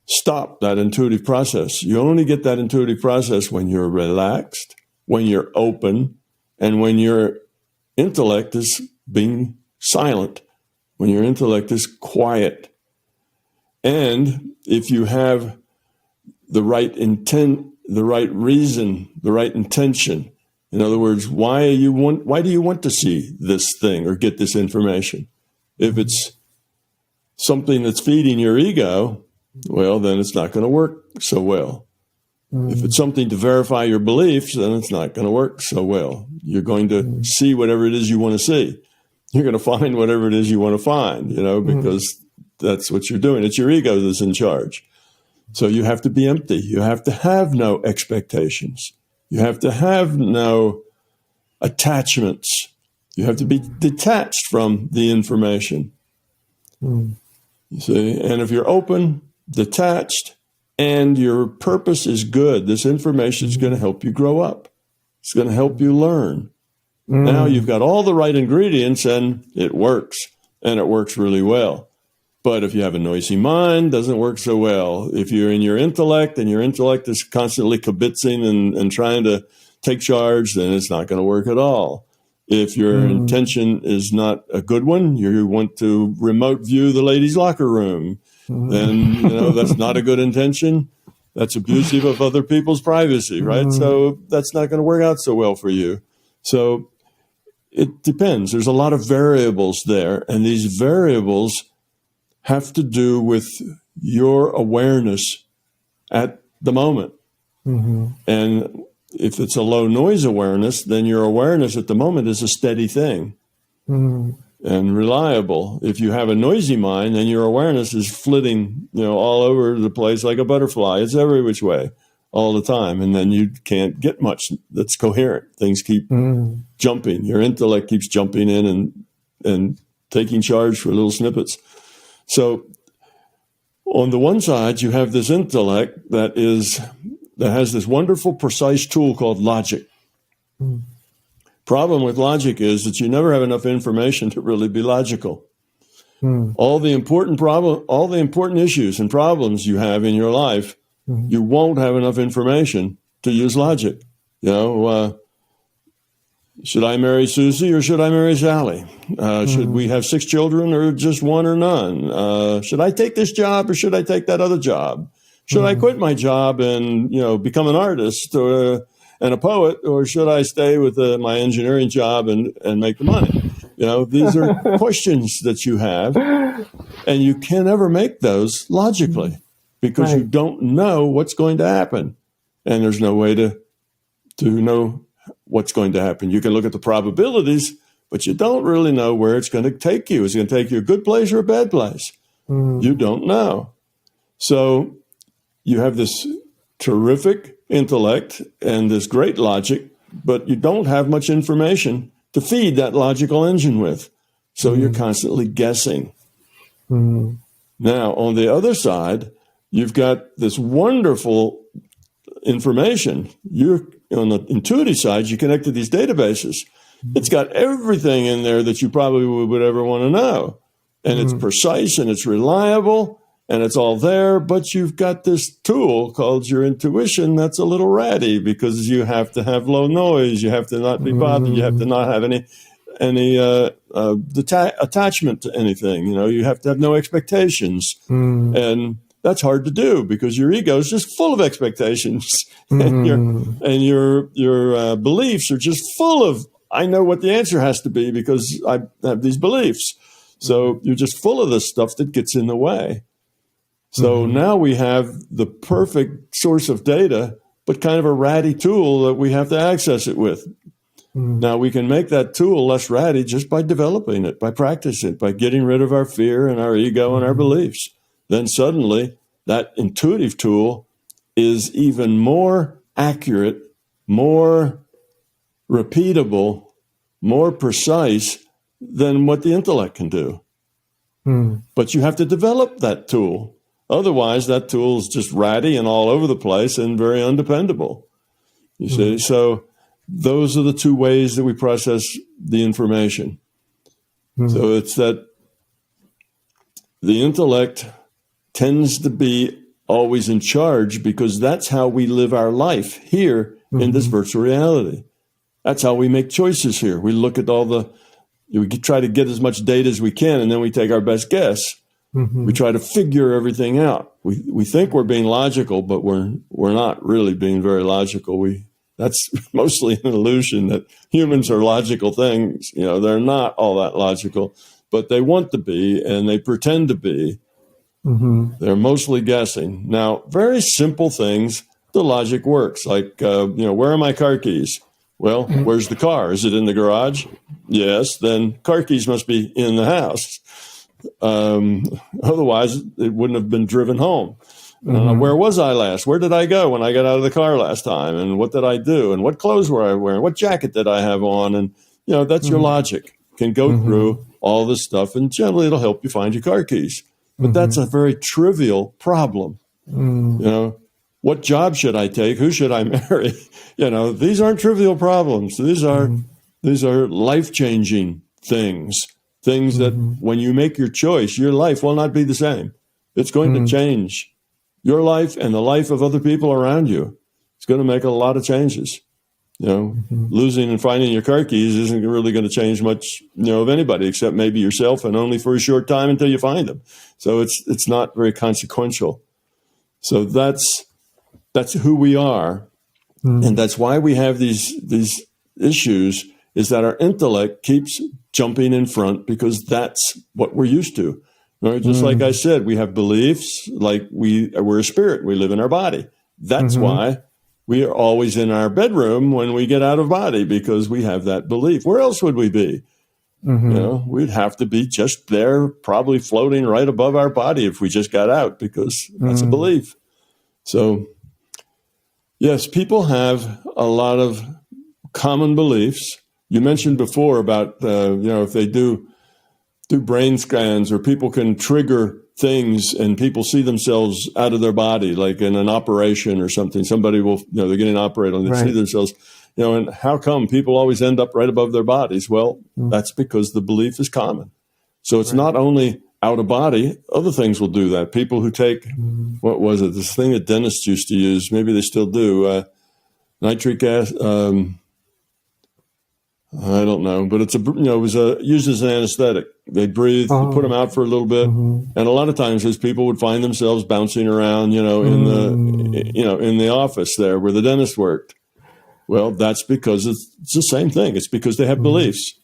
stop that intuitive process. You only get that intuitive process when you're relaxed, when you're open, and when your intellect is being silent. When your intellect is quiet. And if you have the right intent, the right reason, the right intention, in other words, why do you want to see this thing or get this information? If it's something that's feeding your ego, well, then it's not going to work so well. If it's something to verify your beliefs, then it's not going to work so well. You're going to see whatever it is you want to see. You're going to find whatever it is you want to find, because that's what you're doing. It's your ego that's in charge. So you have to be empty. You have to have no expectations. You have to have no attachments. You have to be detached from the information. You see, and if you're open, detached, and your purpose is good, this information is going to help you grow up. It's going to help you learn. Now you've got all the right ingredients and it works, and it works really well. But if you have a noisy mind, it doesn't work so well. If you're in your intellect and your intellect is constantly kibitzing and trying to take charge, then it's not going to work at all. If your intention is not a good one, you want to remote view the ladies' locker room, then that's not a good intention. That's abusive of other people's privacy, right? So that's not going to work out so well for you. So it depends. There's a lot of variables there, and these variables have to do with your awareness at the moment. And if it's a low noise awareness, then your awareness at the moment is a steady thing and reliable. If you have a noisy mind, then your awareness is flitting, all over the place like a butterfly. It's every which way all the time. And then you can't get much that's coherent. Things keep jumping. Your intellect keeps jumping in and taking charge for little snippets. So on the one side, you have this intellect that has this wonderful, precise tool called logic. Problem with logic is that you never have enough information to really be logical. All the important issues and problems you have in your life, you won't have enough information to use logic. Should I marry Susie or should I marry Sally? Should we have 6 children or just 1 or none? Should I take this job or should I take that other job? Should I quit my job and, become an artist or and a poet, or should I stay with my engineering job and make the money? These are questions that you have, and you can never make those logically because you don't know what's going to happen, and there's no way to know what's going to happen. You can look at the probabilities, but you don't really know where it's going to take you. Is it going to take you a good place or a bad place? You don't know. So you have this terrific intellect and this great logic, but you don't have much information to feed that logical engine with. So you're constantly guessing. Now, on the other side, you've got this wonderful information. You're on the intuitive side, you connect to these databases. It's got everything in there that you probably would ever want to know. And it's precise and it's reliable and it's all there. But you've got this tool called your intuition that's a little ratty because you have to have low noise. You have to not be bothered. You have to not have any attachment to anything. You have to have no expectations. And that's hard to do because your ego is just full of expectations, and your beliefs are just full of, I know what the answer has to be because I have these beliefs. So you're just full of this stuff that gets in the way. So now we have the perfect source of data, but kind of a ratty tool that we have to access it with. Now we can make that tool less ratty just by developing it, by practicing it, by getting rid of our fear and our ego and our beliefs. Then suddenly that intuitive tool is even more accurate, more repeatable, more precise than what the intellect can do. But you have to develop that tool. Otherwise, that tool is just ratty and all over the place and very undependable. You see? So those are the 2 ways that we process the information. So it's that the intellect tends to be always in charge because that's how we live our life here in this virtual reality. That's how we make choices here. We look at we try to get as much data as we can, and then we take our best guess. We try to figure everything out. We think we're being logical, but we're not really being very logical. That's mostly an illusion that humans are logical things. They're not all that logical, but they want to be, and they pretend to be. They're mostly guessing. Now, very simple things, the logic works. Like, where are my car keys? Well, where's the car? Is it in the garage? Yes, then car keys must be in the house. Otherwise, it wouldn't have been driven home. Where was I last? Where did I go when I got out of the car last time? And what did I do? And what clothes were I wearing? What jacket did I have on? And, that's your logic. Can go through all this stuff, and generally it'll help you find your car keys. But that's a very trivial problem. What job should I take? Who should I marry? These aren't trivial problems. These are life-changing things that when you make your choice, your life will not be the same. It's going to change your life and the life of other people around you. It's going to make a lot of changes. Losing and finding your car keys isn't really going to change much, of anybody except maybe yourself, and only for a short time until you find them. So it's not very consequential. So that's who we are, and that's why we have these issues. Is that our intellect keeps jumping in front because that's what we're used to. Right? Just like I said, we have beliefs, like we're a spirit. We live in our body. That's why we are always in our bedroom when we get out of body, because we have that belief. Where else would we be? We'd have to be just there, probably floating right above our body if we just got out, because that's a belief. So, yes, people have a lot of common beliefs. You mentioned before about, if they do brain scans, or people can trigger things and people see themselves out of their body, like in an operation or something. Somebody will, they're getting operated on, they see themselves, and how come people always end up right above their bodies? Well, that's because the belief is common. So it's not only out of body, other things will do that. People who take, what was it, this thing that dentists used to use, maybe they still do, nitric acid, I don't know, but it was used as an anesthetic. They breathe, put them out for a little bit, and a lot of times those people would find themselves bouncing around, in the office there where the dentist worked. Well, that's because it's the same thing. It's because they have beliefs.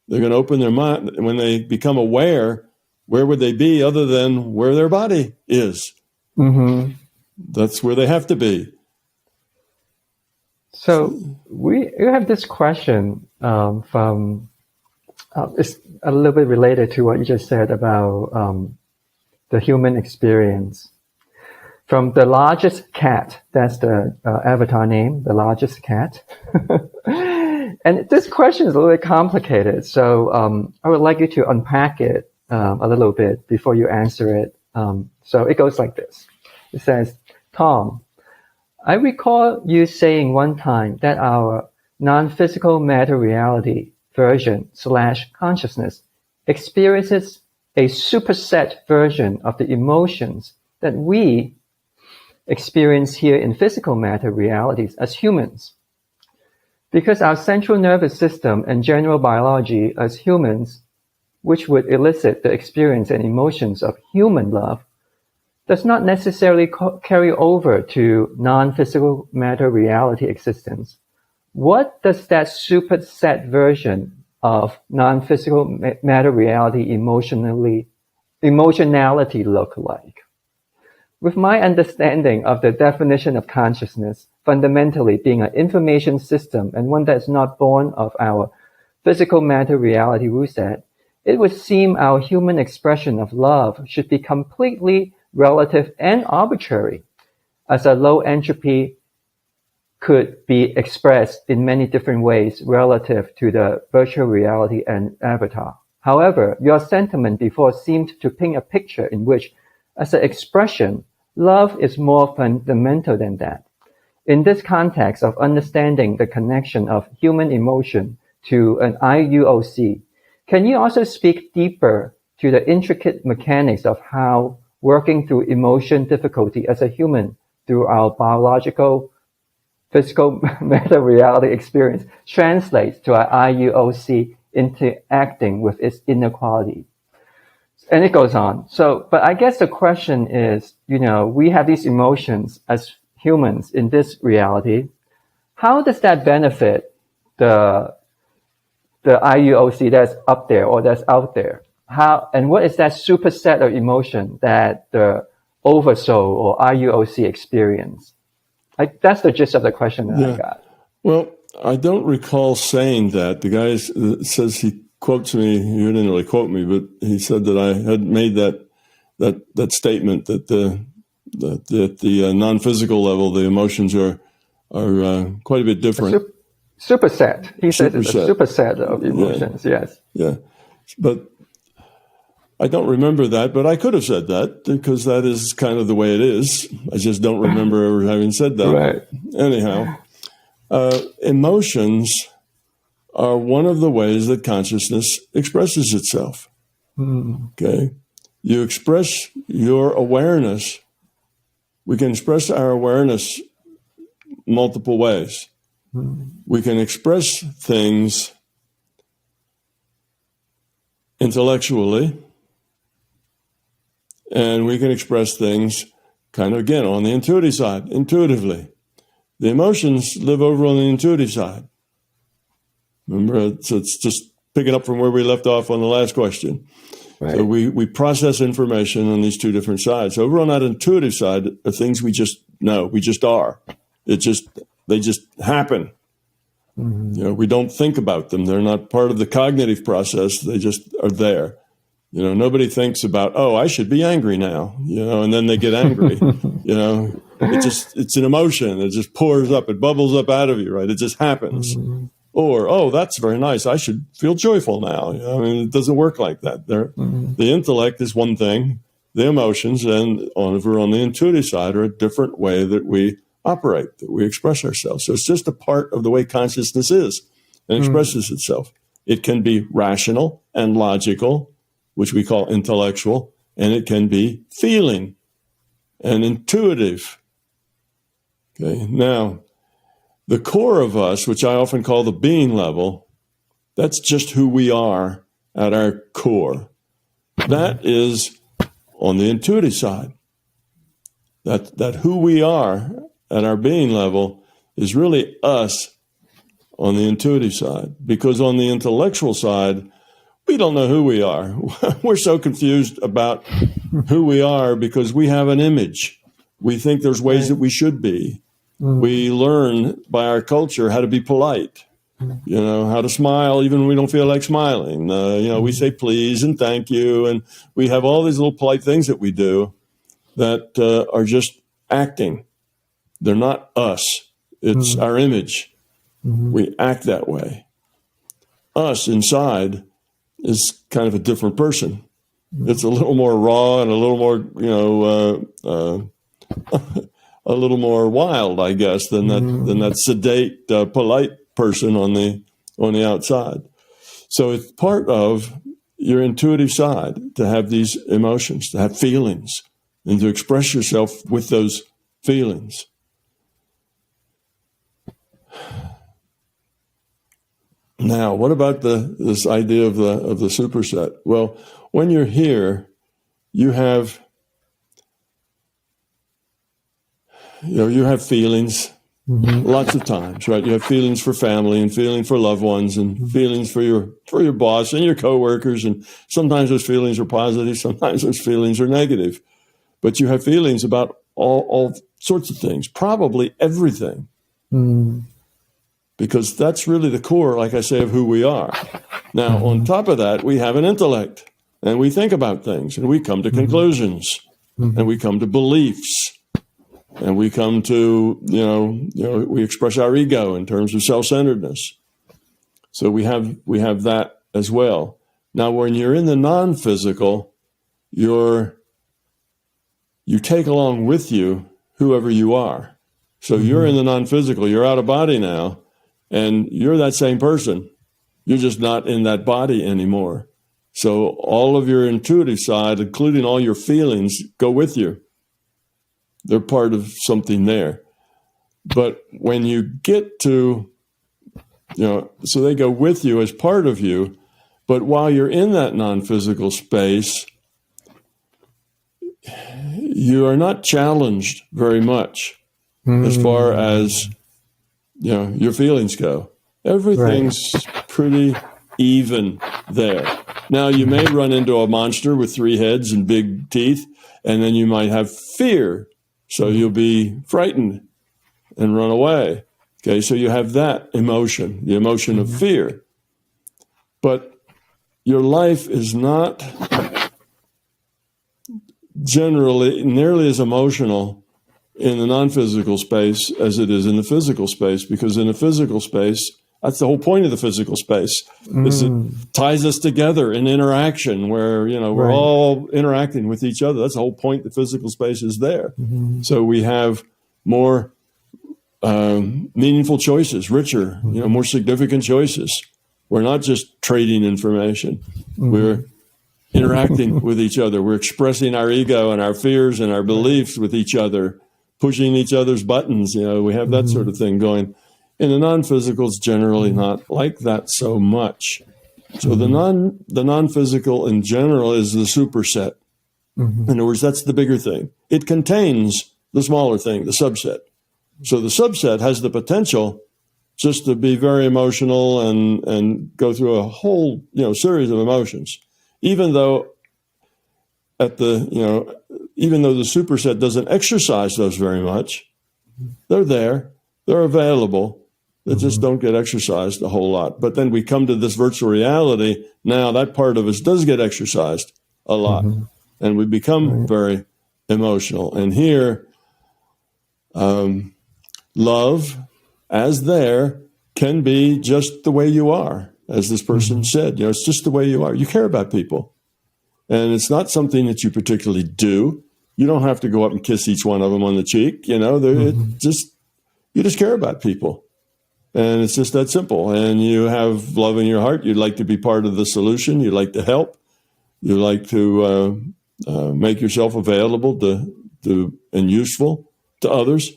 They're going to open their mind when they become aware. Where would they be other than where their body is? Mm-hmm. That's where they have to be. So we have this question from, it's a little bit related to what you just said about the human experience. From the largest cat, that's the avatar name, the largest cat. And this question is a little bit complicated, so I would like you to unpack it a little bit before you answer it. So it goes like this. It says, Tom, I recall you saying one time that our non-physical matter reality version / consciousness experiences a superset version of the emotions that we experience here in physical matter realities as humans. Because our central nervous system and general biology as humans, which would elicit the experience and emotions of human love, does not necessarily carry over to non-physical matter reality existence. What does that superset version of non-physical matter reality emotionality look like? With my understanding of the definition of consciousness fundamentally being an information system and one that is not born of our physical matter reality rule set, it would seem our human expression of love should be completely relative and arbitrary, as a low entropy could be expressed in many different ways relative to the virtual reality and avatar. However, your sentiment before seemed to paint a picture in which, as an expression, love is more fundamental than that. In this context of understanding the connection of human emotion to an IUOC, can you also speak deeper to the intricate mechanics of how working through emotion difficulty as a human through our biological, physical matter reality experience translates to our IUOC interacting with its inequality? And it goes on. So, but I guess the question is, we have these emotions as humans in this reality. How does that benefit the IUOC that's up there or that's out there? How, and what is that superset of emotion that the oversoul or IUOC experience? That's the gist of the question that I got. Well, I don't recall saying that. The guy says he quotes me. He didn't really quote me, but he said that I had made that statement that the non-physical level, the emotions are quite a bit different. Superset. He said it's a superset of emotions. Yeah. Yes. Yeah, but I don't remember that. But I could have said that because that is kind of the way it is. I just don't remember ever having said that. Right. Anyhow, emotions are one of the ways that consciousness expresses itself. Okay? You express your awareness. We can express our awareness multiple ways. We can express things intellectually, and we can express things kind of, again, on the intuitive side, intuitively. The emotions live over on the intuitive side. Remember, it's just picking up from where we left off on the last question. Right. So we process information on these two different sides. Over on that intuitive side are things we just know, we just are. They just happen. We don't think about them. They're not part of the cognitive process. They just are there. Nobody thinks about, I should be angry now, and then they get angry. It's an emotion. It just pours up. It bubbles up out of you, right? It just happens. Or, that's very nice. I should feel joyful now. It doesn't work like that. The intellect is one thing. The emotions and over on the intuitive side are a different way that we operate, that we express ourselves. So it's just a part of the way consciousness is and expresses itself. It can be rational and logical, which we call intellectual, and it can be feeling and intuitive. Okay, now, the core of us, which I often call the being level, That's just who we are at our core. That is on the intuitive side. That who we are at our being level is really us on the intuitive side. Because on the intellectual side, we don't know who we are. We're so confused about who we are because we have an image. We think there's ways that we should be. We learn by our culture how to be polite, how to smile even when we don't feel like smiling. We say please and thank you. And we have all these little polite things that we do that are just acting. They're not us. It's our image. We act that way. Us inside is kind of a different person. It's a little more raw and a little more, a little more wild, I guess, than that sedate, polite person on the outside. So it's part of your intuitive side to have these emotions, to have feelings, and to express yourself with those feelings. Now, what about this idea of the superset? Well, when you're here, you have feelings lots of times, right? You have feelings for family and feelings for loved ones and feelings for your boss and your coworkers, and sometimes those feelings are positive, sometimes those feelings are negative. But you have feelings about all sorts of things, probably everything. Because that's really the core, like I say, of who we are. Now, on top of that, we have an intellect, and we think about things, and we come to conclusions, and we come to beliefs, and we come to, we express our ego in terms of self-centeredness. So we have that as well. Now, when you're in the non-physical, you take along with you whoever you are. So you're in the non-physical, you're out of body now, and you're that same person. You're just not in that body anymore. So all of your intuitive side, including all your feelings, go with you. They're part of something there. But when you get to, so they go with you as part of you, but while you're in that non-physical space, you are not challenged very much as far as your feelings go. Everything's pretty even there. Now, you may run into a monster with 3 heads and big teeth, and then you might have fear. So you'll be frightened and run away. Okay, so you have that emotion, the emotion of fear. But your life is not generally nearly as emotional in the non-physical space as it is in the physical space, because in the physical space, that's the whole point of the physical space, is it ties us together in interaction where, we're all interacting with each other. That's the whole point. The physical space is there. So we have more meaningful choices, richer, more significant choices. We're not just trading information. We're interacting with each other. We're expressing our ego and our fears and our beliefs with each other, pushing each other's buttons. We have that sort of thing going. In the non-physical, it's generally not like that so much. So the non-physical in general is the superset. In other words, that's the bigger thing. It contains the smaller thing, the subset. So the subset has the potential just to be very emotional and go through a whole series of emotions, even though even though the superset doesn't exercise those very much. They're there, they're available. They just don't get exercised a whole lot. But then we come to this virtual reality. Now that part of us does get exercised a lot, and we become very emotional. And here, love, as there, can be just the way you are, as this person said. It's just the way you are. You care about people, and it's not something that you particularly do. You don't have to go up and kiss each one of them on the cheek. You just care about people. And it's just that simple. And you have love in your heart. You'd like to be part of the solution. You'd like to help. You like to make yourself available to and useful to others.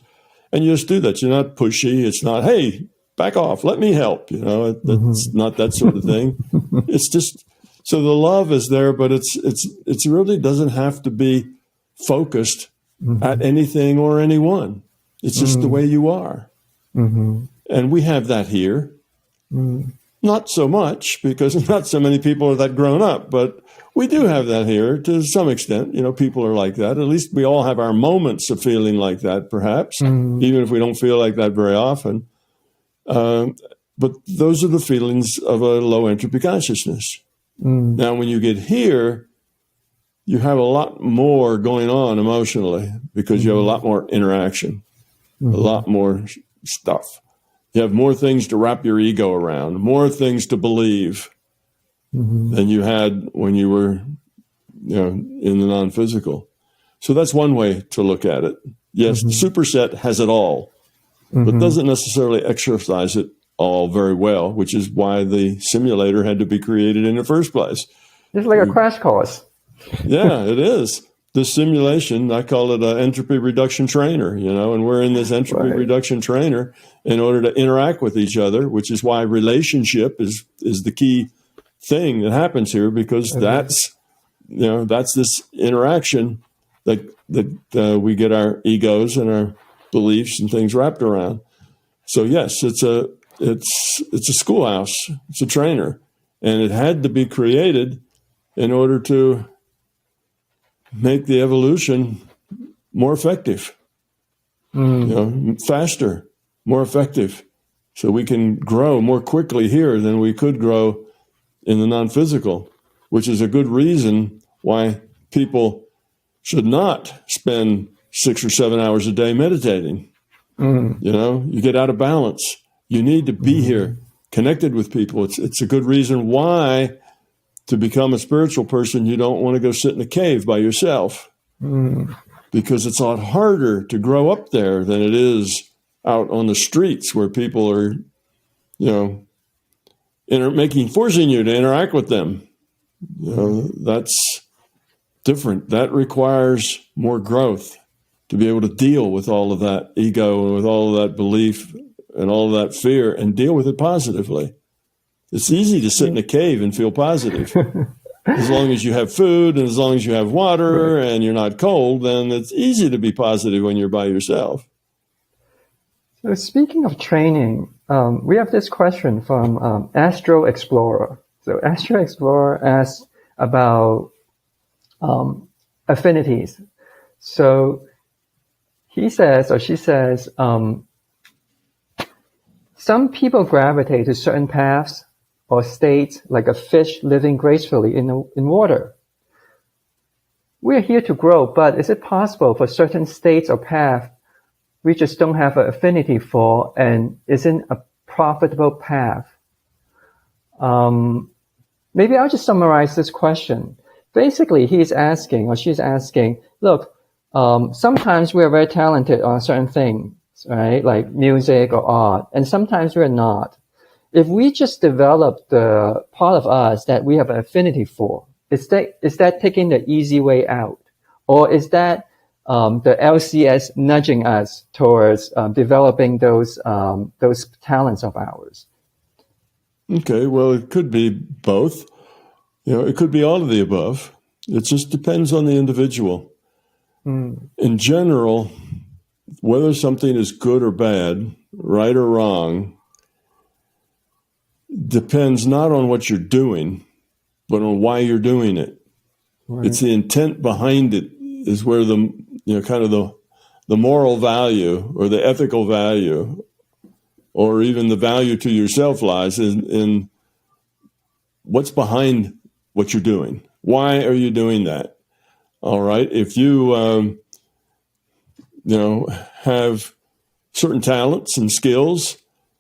And you just do that. You're not pushy. It's not, hey, back off, let me help. That's not that sort of thing. It's just, so the love is there, but it's really doesn't have to be focused at anything or anyone. It's just the way you are. And we have that here. Not so much, because not so many people are that grown up, but we do have that here to some extent. People are like that. At least we all have our moments of feeling like that, perhaps, even if we don't feel like that very often. But those are the feelings of a low entropy consciousness. Now, when you get here, you have a lot more going on emotionally, because you have a lot more interaction, a lot more stuff. You have more things to wrap your ego around, more things to believe than you had when you were, in the non-physical. So that's one way to look at it. Yes, the superset has it all, but doesn't necessarily exercise it all very well, which is why the simulator had to be created in the first place. It's like a crash course. Yeah, it is. The simulation, I call it an entropy reduction trainer, and we're in this entropy reduction trainer in order to interact with each other, which is why relationship is the key thing that happens here, because that's this interaction that we get our egos and our beliefs and things wrapped around. So yes, it's a schoolhouse, it's a trainer, and it had to be created in order to make the evolution more effective, faster, more effective, so we can grow more quickly here than we could grow in the non-physical, which is a good reason why people should not spend 6 or 7 hours a day meditating. You get out of balance. You need to be here, connected with people. It's a good reason why, to become a spiritual person, you don't want to go sit in a cave by yourself, because it's a lot harder to grow up there than it is out on the streets, where people are, forcing you to interact with them. That's different. That requires more growth to be able to deal with all of that ego and with all of that belief and all of that fear, and deal with it positively. It's easy to sit in a cave and feel positive. As long as you have food and as long as you have water and you're not cold, then it's easy to be positive when you're by yourself. So speaking of training, we have this question from Astro Explorer. So Astro Explorer asks about affinities. So he says, or she says, some people gravitate to certain paths or states, like a fish living gracefully in water. We're here to grow, but is it possible for certain states or paths we just don't have an affinity for and isn't a profitable path? Maybe I'll just summarize this question. Basically, he's asking, or she's asking, look, sometimes we're very talented on certain things, right? Like music or art, and sometimes we're not. If we just develop the part of us that we have an affinity for, is that taking the easy way out? Or is that the LCS nudging us towards developing those talents of ours? Okay, well, it could be both. It could be all of the above. It just depends on the individual. In general, whether something is good or bad, right or wrong, depends not on what you're doing, but on why you're doing it. Right. It's the intent behind it is where the moral value or the ethical value or even the value to yourself lies in what's behind what you're doing. Why are you doing that? All right. If you, have certain talents and skills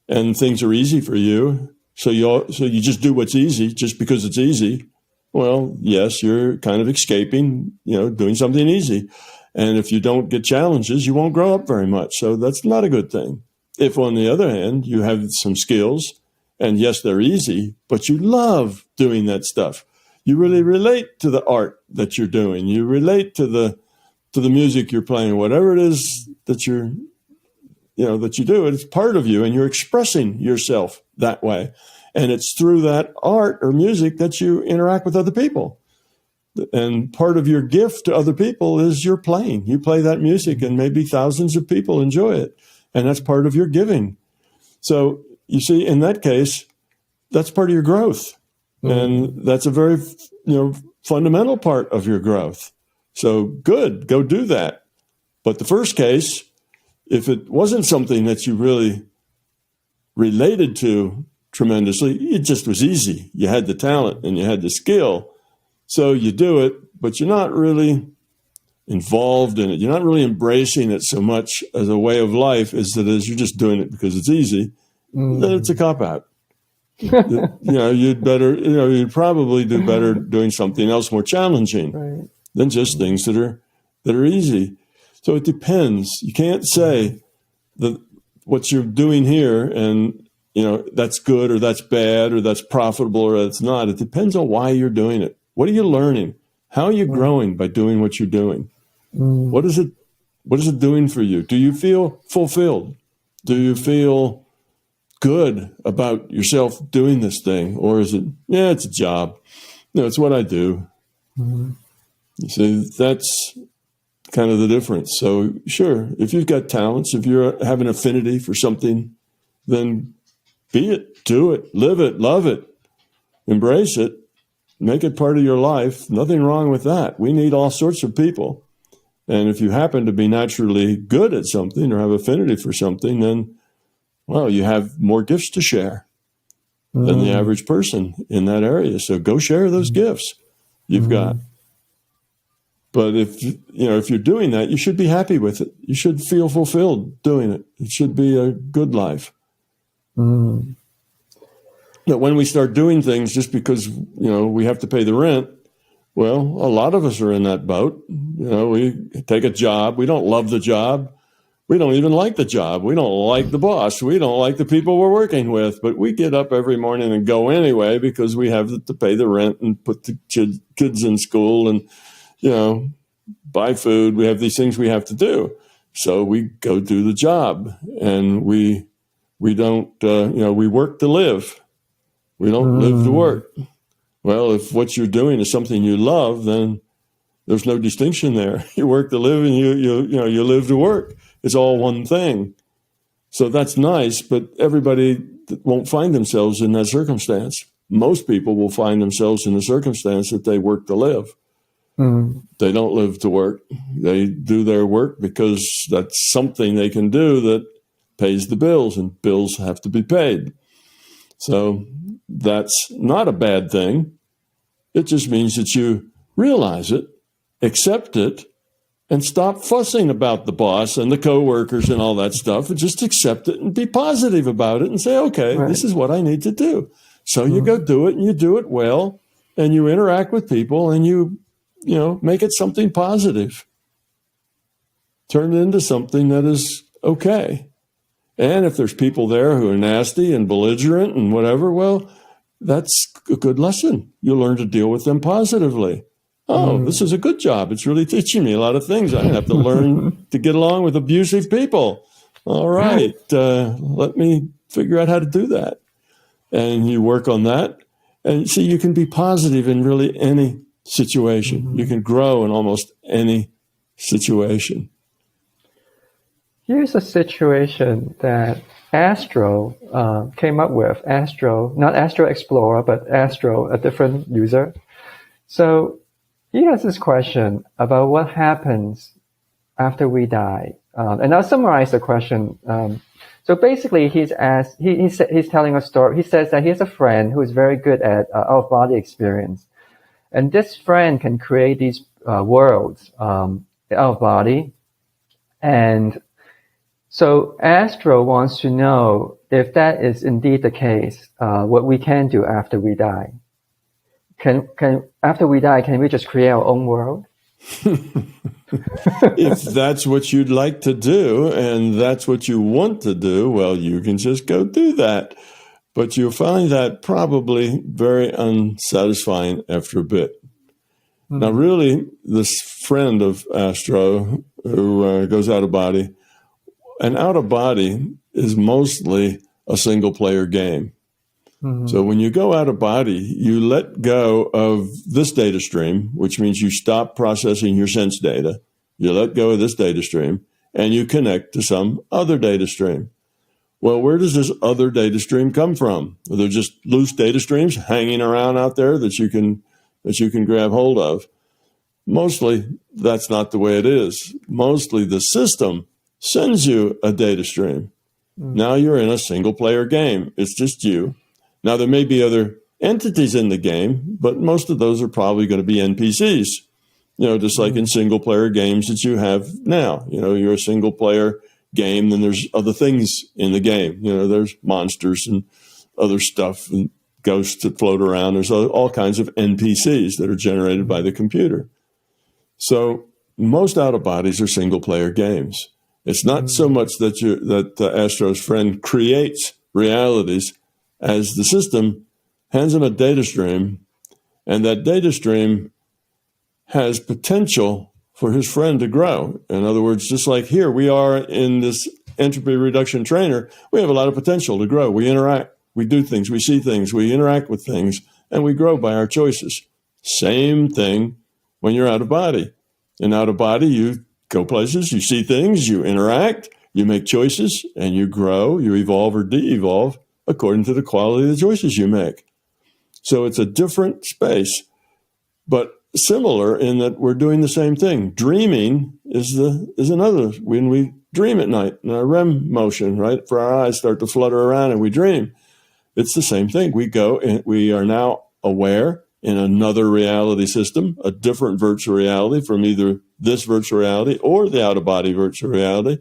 and things are easy for you, so you just do what's easy just because it's easy. Well, yes, you're kind of escaping, doing something easy. And if you don't get challenges, you won't grow up very much. So that's not a good thing. If, on the other hand, you have some skills, and yes, they're easy, but you love doing that stuff. You really relate to the art that you're doing. You relate to the music you're playing, whatever it is that you're, that you do it. It's part of you, and you're expressing yourself that way. And it's through that art or music that you interact with other people. And part of your gift to other people is your playing. You play that music, and maybe thousands of people enjoy it. And that's part of your giving. So you see, in that case, that's part of your growth. And that's a very, fundamental part of your growth. So good, go do that. But the first case, if it wasn't something that you really related to tremendously, it just was easy. You had the talent and you had the skill. So you do it, but you're not really involved in it. You're not really embracing it so much as a way of life as it is you're just doing it because it's easy. Then it's a cop-out. You'd probably do better doing something else more challenging than just things that are easy. So it depends. You can't say that what you're doing here and that's good or that's bad or that's profitable or that's not. It depends on why you're doing it. What are you learning? How are you growing by doing what you're doing? What is it doing for you? Do you feel fulfilled? Do you feel good about yourself doing this thing? Or is it, it's a job. No, it's what I do. You see, that's kind of the difference. So sure, if you've got talents, if you have an affinity for something, then be it, do it, live it, love it, embrace it, make it part of your life. Nothing wrong with that. We need all sorts of people. And if you happen to be naturally good at something or have affinity for something, then you have more gifts to share than the average person in that area. So go share those gifts you've got. But if you're doing that, you should be happy with it. You should feel fulfilled doing it. It should be a good life. But when we start doing things just because, we have to pay the rent, well, a lot of us are in that boat. We take a job. We don't love the job. We don't even like the job. We don't like the boss. We don't like the people we're working with. But we get up every morning and go anyway because we have to pay the rent and put the kids in school and, buy food. We have these things we have to do. So we go do the job, and we don't, we work to live. We don't live to work. Well, if what you're doing is something you love, then there's no distinction there. You work to live and you live to work. It's all one thing. So that's nice, but everybody won't find themselves in that circumstance. Most people will find themselves in the circumstance that they work to live. They don't live to work. They do their work because that's something they can do that pays the bills, and bills have to be paid. So that's not a bad thing. It just means that you realize it, accept it, and stop fussing about the boss and the coworkers and all that stuff, and just accept it and be positive about it and say, okay, this is what I need to do. So you go do it, and you do it well, and you interact with people, and you make it something positive. Turn it into something that is okay. And if there's people there who are nasty and belligerent and whatever, well, that's a good lesson. You learn to deal with them positively. Oh, this is a good job. It's really teaching me a lot of things. I have to learn to get along with abusive people. All right, let me figure out how to do that. And you work on that. And see, you can be positive in really any situation. You can grow in almost any situation. Here's a situation that Astro came up with. Astro, not Astro Explorer, but Astro, a different user. So he has this question about what happens after we die. And I'll summarize the question. So basically, he's telling a story. He says that he has a friend who is very good at out-of-body experience. And this friend can create these worlds out of body. And so Astro wants to know if that is indeed the case, what we can do after we die. After we die, can we just create our own world? If that's what you'd like to do and that's what you want to do, well, you can just go do that. But you'll find that probably very unsatisfying after a bit. Now, really, this friend of Astro who goes out of body an out-of-body is mostly a single-player game. Mm-hmm. So when you go out-of-body, you let go of this data stream, which means you stop processing your sense data. You let go of this data stream, and you connect to some other data stream. Well, where does this other data stream come from? Are there just loose data streams hanging around out there that you can grab hold of? Mostly, that's not the way it is. Mostly, the system sends you a data stream. Now you're in a single-player game. It's just you. Now, there may be other entities in the game, but most of those are probably going to be NPCs, just like in single-player games that you have now. You're a single-player game, then there's other things in the game. There's monsters and other stuff and ghosts that float around. There's all kinds of NPCs that are generated by the computer. So most out-of-bodies are single-player games. It's not so much that Astro's friend creates realities as the system hands him a data stream, and that data stream has potential for his friend to grow. In other words, just like here, we are in this entropy reduction trainer, we have a lot of potential to grow. We interact, we do things, we see things, we interact with things, and we grow by our choices. Same thing when you're out of body. And out of body, you go places, you see things, you interact, you make choices, and you grow, you evolve or de-evolve according to the quality of the choices you make. So it's a different space, but similar in that we're doing the same thing. Dreaming is another. When we dream at night, in our REM motion, right, for our eyes start to flutter around and we dream. It's the same thing. We go and we are now aware in another reality system, a different virtual reality from either this virtual reality or the out-of-body virtual reality.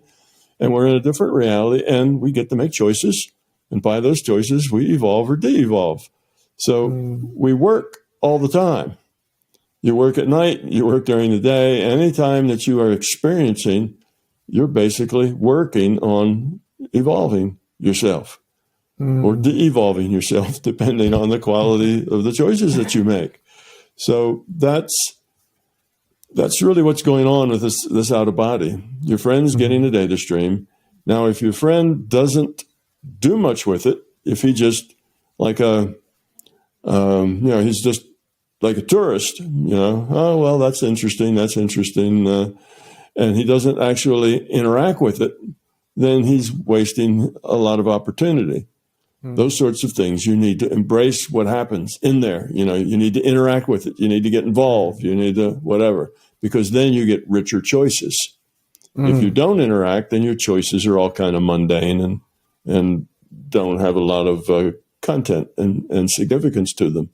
And we're in a different reality and we get to make choices. And by those choices, we evolve or de-evolve. So we work all the time. You work at night, you work during the day. Anytime that you are experiencing, you're basically working on evolving yourself or de-evolving yourself, depending on the quality of the choices that you make. So that's really what's going on with this out of body. Your friend's getting a data stream. Now, if your friend doesn't do much with it, if he just like he's just like a tourist, oh, well, that's interesting, and he doesn't actually interact with it, then he's wasting a lot of opportunity. Those sorts of things, you need to embrace what happens in there. You need to interact with it. You need to get involved. You need to whatever, because then you get richer choices. If you don't interact, then your choices are all kind of mundane and don't have a lot of content and significance to them.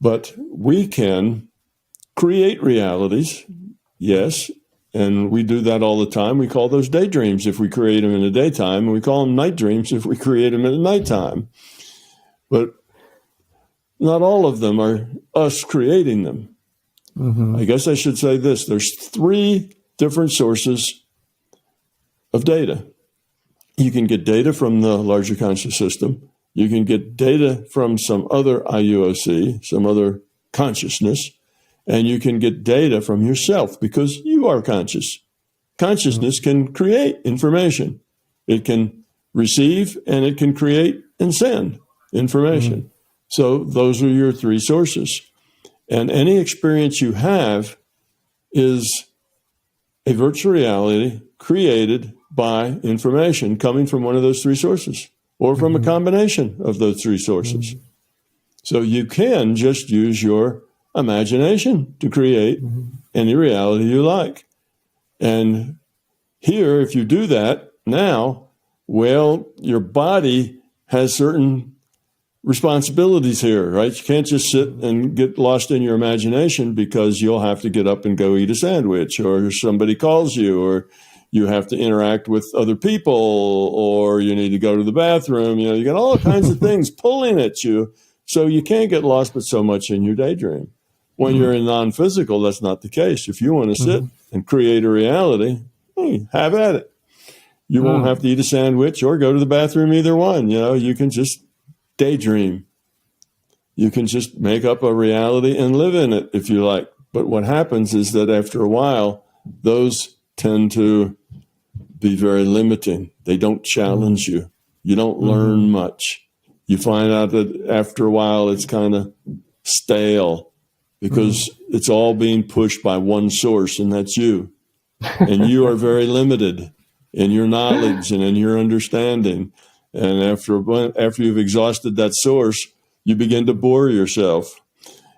But we can create realities, yes, and we do that all the time. We call those daydreams if we create them in the daytime, and we call them night dreams if we create them in the nighttime. But not all of them are us creating them. I guess I should say this. There's 3 different sources of data. You can get data from the larger conscious system. You can get data from some other IUOC, some other consciousness, and you can get data from yourself because you are conscious. Consciousness can create information. It can receive and it can create and send information. So those are your 3 sources. And any experience you have is a virtual reality created by information coming from one of those 3 sources or from a combination of those 3 sources. So you can just use your imagination to create any reality you like. And here, if you do that now, well, your body has certain responsibilities here, right? You can't just sit and get lost in your imagination because you'll have to get up and go eat a sandwich, or somebody calls you, or you have to interact with other people, or you need to go to the bathroom. You got all kinds of things pulling at you. So you can't get lost but so much in your daydream. When you're in non-physical, that's not the case. If you want to sit and create a reality, hey, have at it. You won't have to eat a sandwich or go to the bathroom, either one. You can just daydream. You can just make up a reality and live in it if you like. But what happens is that after a while, those tend to be very limiting. They don't challenge you. You don't learn much. You find out that after a while it's kind of stale because it's all being pushed by one source, and that's you. And you are very limited in your knowledge and in your understanding. And after you've exhausted that source, you begin to bore yourself.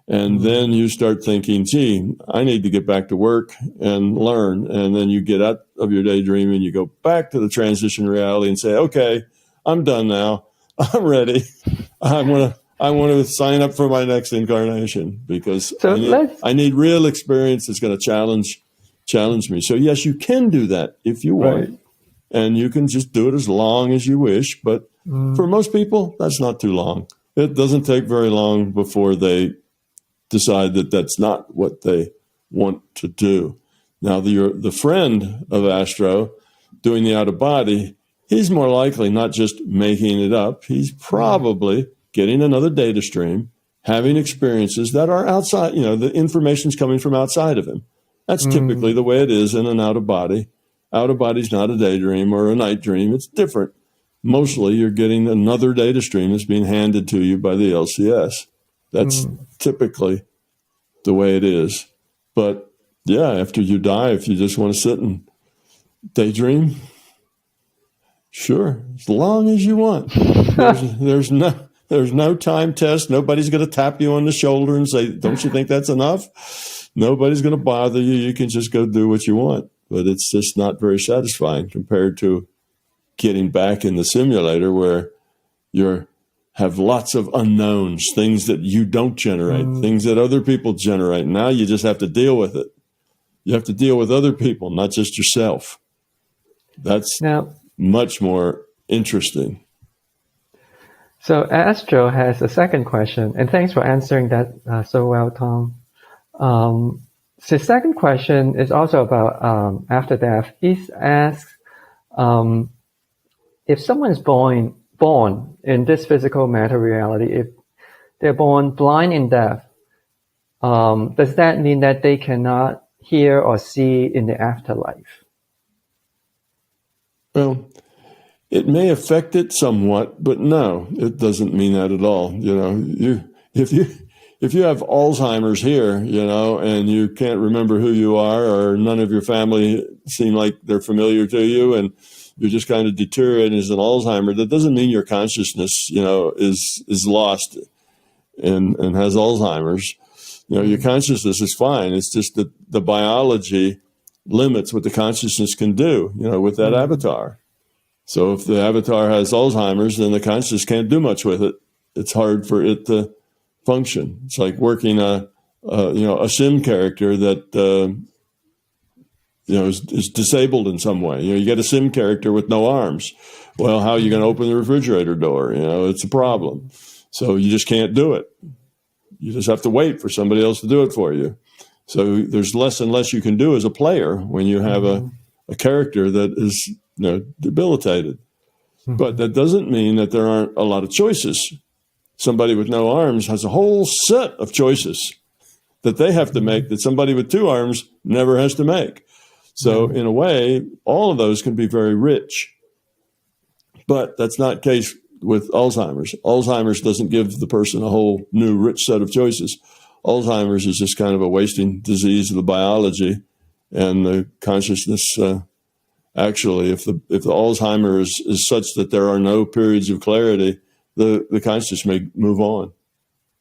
And then you start thinking, gee, I need to get back to work and learn. And then you get out of your daydream and you go back to the transition reality and say, okay, I'm done now. I'm ready. I want to sign up for my next incarnation because I need real experience that's going to challenge me. So yes, you can do that if you want. Right. And you can just do it as long as you wish. But for most people, that's not too long. It doesn't take very long before they decide that that's not what they want to do. Now, the friend of Astro doing the out-of-body, he's more likely not just making it up. He's probably getting another data stream, having experiences that are outside, the information's coming from outside of him. That's typically the way it is in an out-of-body. Out-of-body's not a daydream or a night dream. It's different. Mostly you're getting another data stream that's being handed to you by the LCS. That's typically the way it is. But yeah, after you die, if you just want to sit and daydream, sure, as long as you want. There's no time test. Nobody's going to tap you on the shoulder and say, don't you think that's enough? Nobody's going to bother you. You can just go do what you want. But it's just not very satisfying compared to getting back in the simulator where you have lots of unknowns, things that you don't generate, things that other people generate. Now you just have to deal with it. You have to deal with other people, not just yourself. That's much more interesting. So Astro has a second question, and thanks for answering that so well, Tom. So the second question is also about after death. He asks, if someone is born in this physical matter reality, if they're born blind and deaf, does that mean that they cannot hear or see in the afterlife? Well, it may affect it somewhat, but no, it doesn't mean that at all. If you have Alzheimer's here, and you can't remember who you are, or none of your family seem like they're familiar to you, and you're just kind of deteriorating as an Alzheimer, that doesn't mean your consciousness, is lost and has Alzheimer's. Your consciousness is fine. It's just that the biology limits what the consciousness can do, with that avatar. So if the avatar has Alzheimer's, then the consciousness can't do much with it. It's hard for it to function. It's like working a sim character that is disabled in some way. You get a sim character with no arms. Well, how are you going to open the refrigerator door? It's a problem. So you just can't do it. You just have to wait for somebody else to do it for you. So there's less and less you can do as a player when you have a character that is debilitated. But that doesn't mean that there aren't a lot of choices. Somebody with no arms has a whole set of choices that they have to make that somebody with two arms never has to make. So in a way, all of those can be very rich. But that's not the case with Alzheimer's. Alzheimer's doesn't give the person a whole new rich set of choices. Alzheimer's is just kind of a wasting disease of the biology and the consciousness. Actually, if the Alzheimer's is such that there are no periods of clarity, the consciousness may move on.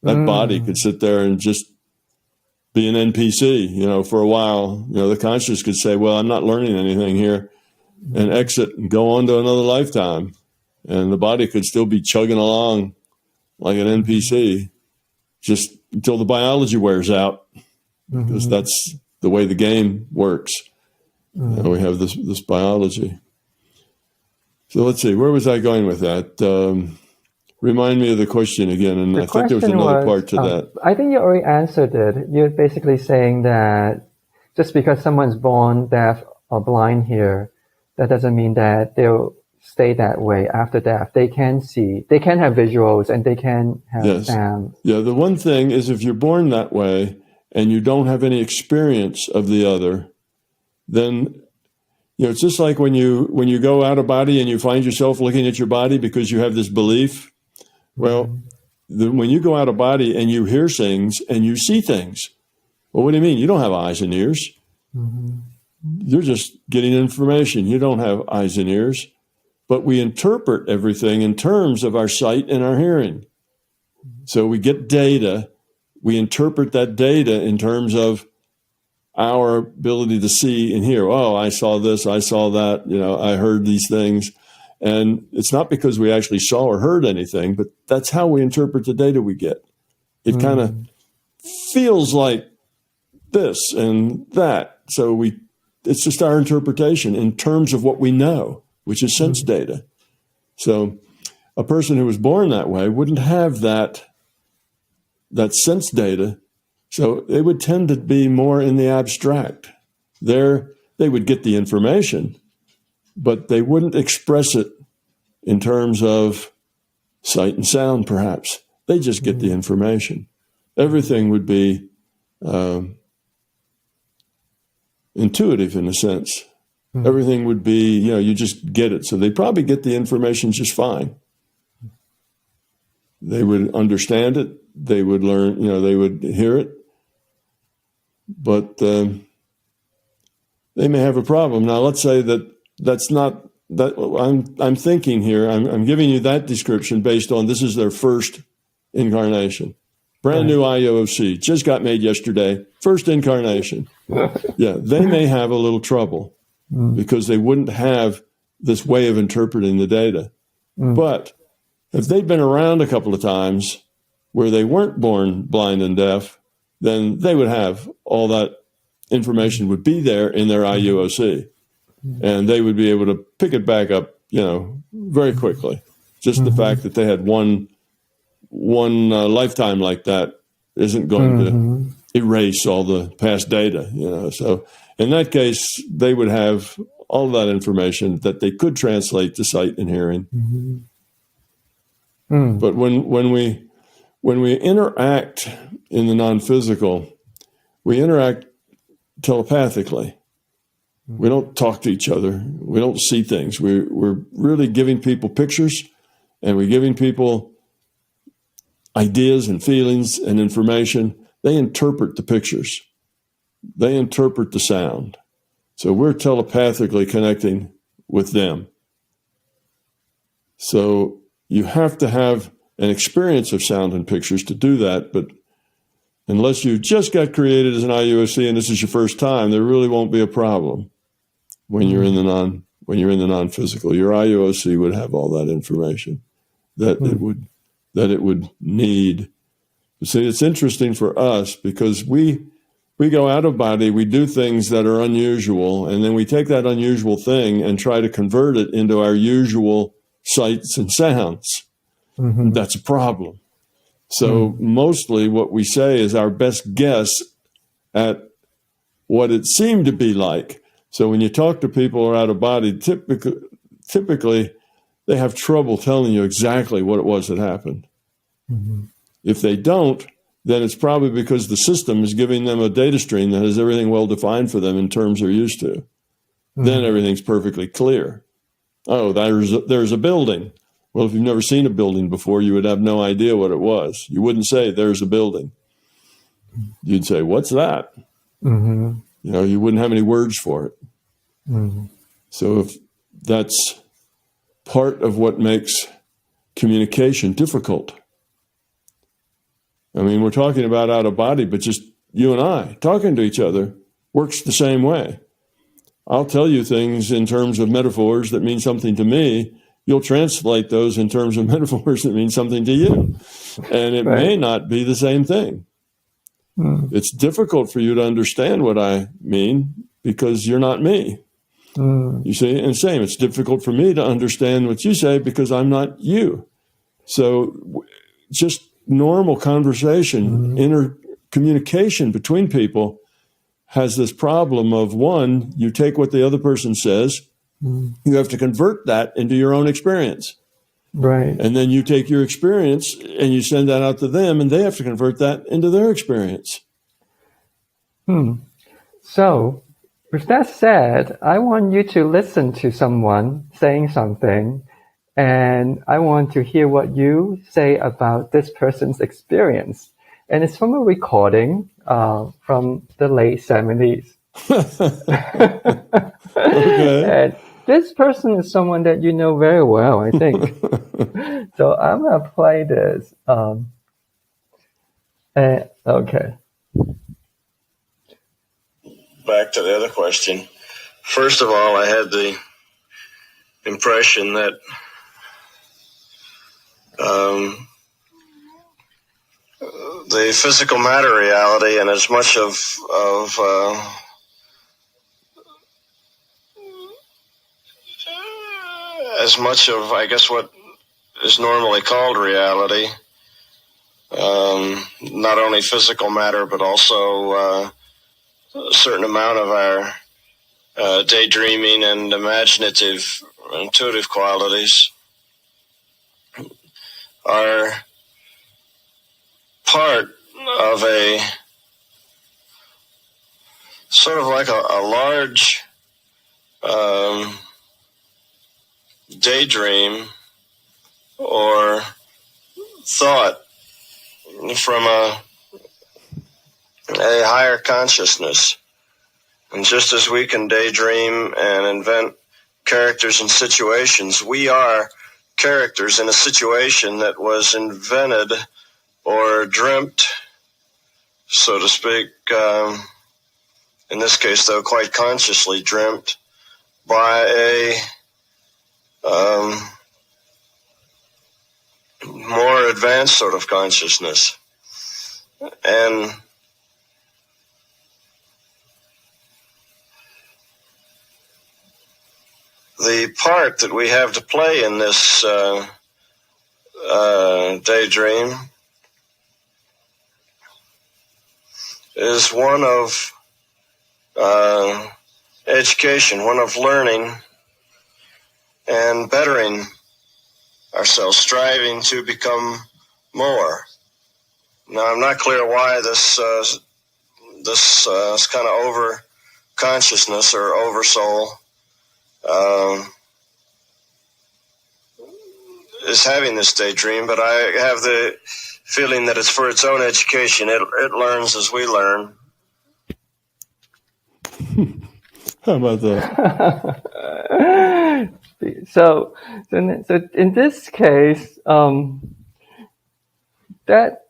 That body could sit there and just be an NPC, for a while. The consciousness could say, well, I'm not learning anything here, and exit and go on to another lifetime. And the body could still be chugging along like an NPC just until the biology wears out, because that's the way the game works. We have this biology. So let's see, where was I going with that? Remind me of the question again, and I think there was another part to that. I think you already answered it. You're basically saying that just because someone's born deaf or blind here, that doesn't mean that they'll stay that way after death. They can see, they can have visuals, and they can have sound. Yeah, the one thing is if you're born that way and you don't have any experience of the other, then It's just like when you go out of body and you find yourself looking at your body because you have this belief. Well, when you go out of body and you hear things and you see things, well, what do you mean? You don't have eyes and ears. You're just getting information. You don't have eyes and ears. But we interpret everything in terms of our sight and our hearing. So we get data. We interpret that data in terms of our ability to see and hear. Oh, I saw this, I saw that, I heard these things. And it's not because we actually saw or heard anything, but that's how we interpret the data we get. It kind of feels like this and that. So it's just our interpretation in terms of what we know, which is sense data. So a person who was born that way wouldn't have that sense data. So they would tend to be more in the abstract. They would get the information, but they wouldn't express it in terms of sight and sound, perhaps. They just get the information. Everything would be intuitive in a sense. Everything would be, you just get it. So they probably get the information just fine. They would understand it. They would learn, they would hear it. But they may have a problem. Now, let's say that's not that. I'm thinking here. I'm giving you that description based on this is their first incarnation, brand new IOC, just got made yesterday, first incarnation. Yeah, they may have a little trouble because they wouldn't have this way of interpreting the data. But if they'd been around a couple of times where they weren't born blind and deaf, then they would have all that information would be there in their IUOC. And they would be able to pick it back up, very quickly. Just the fact that they had one lifetime like that isn't going to erase all the past data, So in that case, they would have all that information that they could translate to sight and hearing. But when we interact in the non-physical, we interact telepathically. We don't talk to each other. We don't see things. We're really giving people pictures, and we're giving people ideas and feelings and information. They interpret the pictures. They interpret the sound. So we're telepathically connecting with them. So you have to have an experience of sound and pictures to do that, but unless you just got created as an IUOC and this is your first time, there really won't be a problem when you're in the non-physical. Your IUOC would have all that information that it would need. See, it's interesting for us because we go out of body, we do things that are unusual, and then we take that unusual thing and try to convert it into our usual sights and sounds. That's a problem. So mostly what we say is our best guess at what it seemed to be like. So when you talk to people who are out of body, typically they have trouble telling you exactly what it was that happened. If they don't, then it's probably because the system is giving them a data stream that has everything well defined for them in terms they're used to. Then everything's perfectly clear. Oh, there's a building. Well, if you've never seen a building before, you would have no idea what it was. You wouldn't say, there's a building. You'd say, what's that? You wouldn't have any words for it. So if that's part of what makes communication difficult. I mean, we're talking about out of body, but just you and I talking to each other works the same way. I'll tell you things in terms of metaphors that mean something to me. You'll translate those in terms of metaphors that mean something to you. And it may not be the same thing. It's difficult for you to understand what I mean because you're not me. You see, and same, it's difficult for me to understand what you say because I'm not you. So just normal conversation, intercommunication between people has this problem of, one, you take what the other person says, you have to convert that into your own experience. Right. And then you take your experience and you send that out to them, and they have to convert that into their experience. So with that said, I want you to listen to someone saying something, and I want to hear what you say about this person's experience. And it's from a recording from the late 70s. Okay. And this person is someone that you know very well, I think. So I'm going to play this. Okay. Back to the other question. First of all, I had the impression that the physical matter reality, and as much of I guess what is normally called reality, not only physical matter but also a certain amount of our daydreaming and imaginative, intuitive qualities are part of a sort of like a large daydream or thought from a higher consciousness. And just as we can daydream and invent characters and situations, we are characters in a situation that was invented or dreamt, so to speak, in this case, though, quite consciously dreamt by a more advanced sort of consciousness. And the part that we have to play in this daydream is one of education, one of learning and bettering ourselves, striving to become more. Now, I'm not clear why this kind of over consciousness or over soul is having this daydream, but I have the feeling that it's for its own education. It learns as we learn. How about that? So in this case, that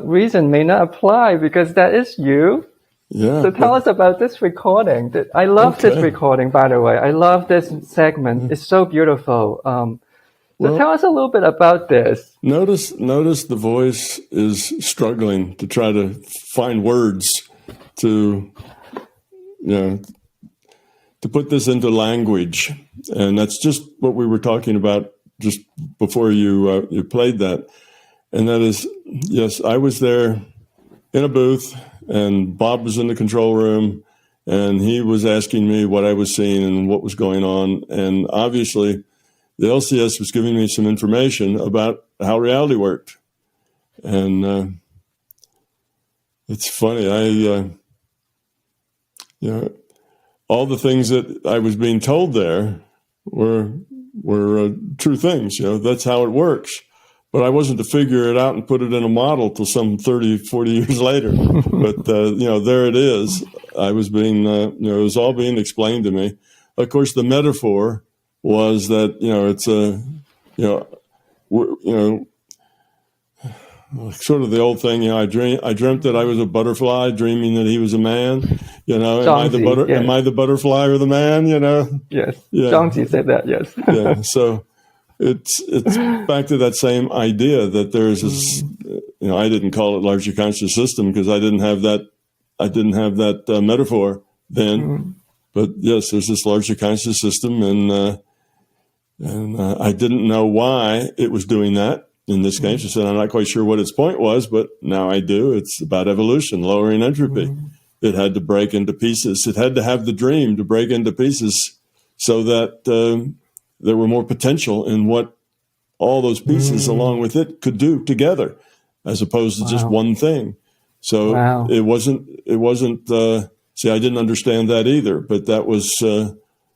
reason may not apply because that is you. Yeah. So tell us about this recording. I love this recording, by the way. I love this segment. It's so beautiful. So tell us a little bit about this. Notice the voice is struggling to try to find words to, to put this into language. And that's just what we were talking about just before you played that. And that is, yes, I was there in a booth, and Bob was in the control room, and he was asking me what I was seeing and what was going on. And obviously, the LCS was giving me some information about how reality worked. And it's funny, all the things that I was being told there were true things. That's how it works. But I wasn't to figure it out and put it in a model till some 30, 40 years later. But, there it is. I was being, it was all being explained to me. Of course, the metaphor was that, it's sort of the old thing, I dreamt that I was a butterfly, dreaming that he was a man. Am I the butterfly or the man? Yes. Yeah. Zhangzi said that. Yes. Yeah. So it's back to that same idea that there's this. I didn't call it larger conscious system because I didn't have that metaphor then. Mm-hmm. But yes, there's this larger conscious system, and I didn't know why it was doing that. In this case, I said, I'm not quite sure what its point was, but now I do. It's about evolution, lowering entropy. Mm-hmm. It had to break into pieces. It had to have the dream to break into pieces so that there were more potential in what all those pieces along with it could do together, as opposed to just one thing. So it wasn't See, I didn't understand that either, but that was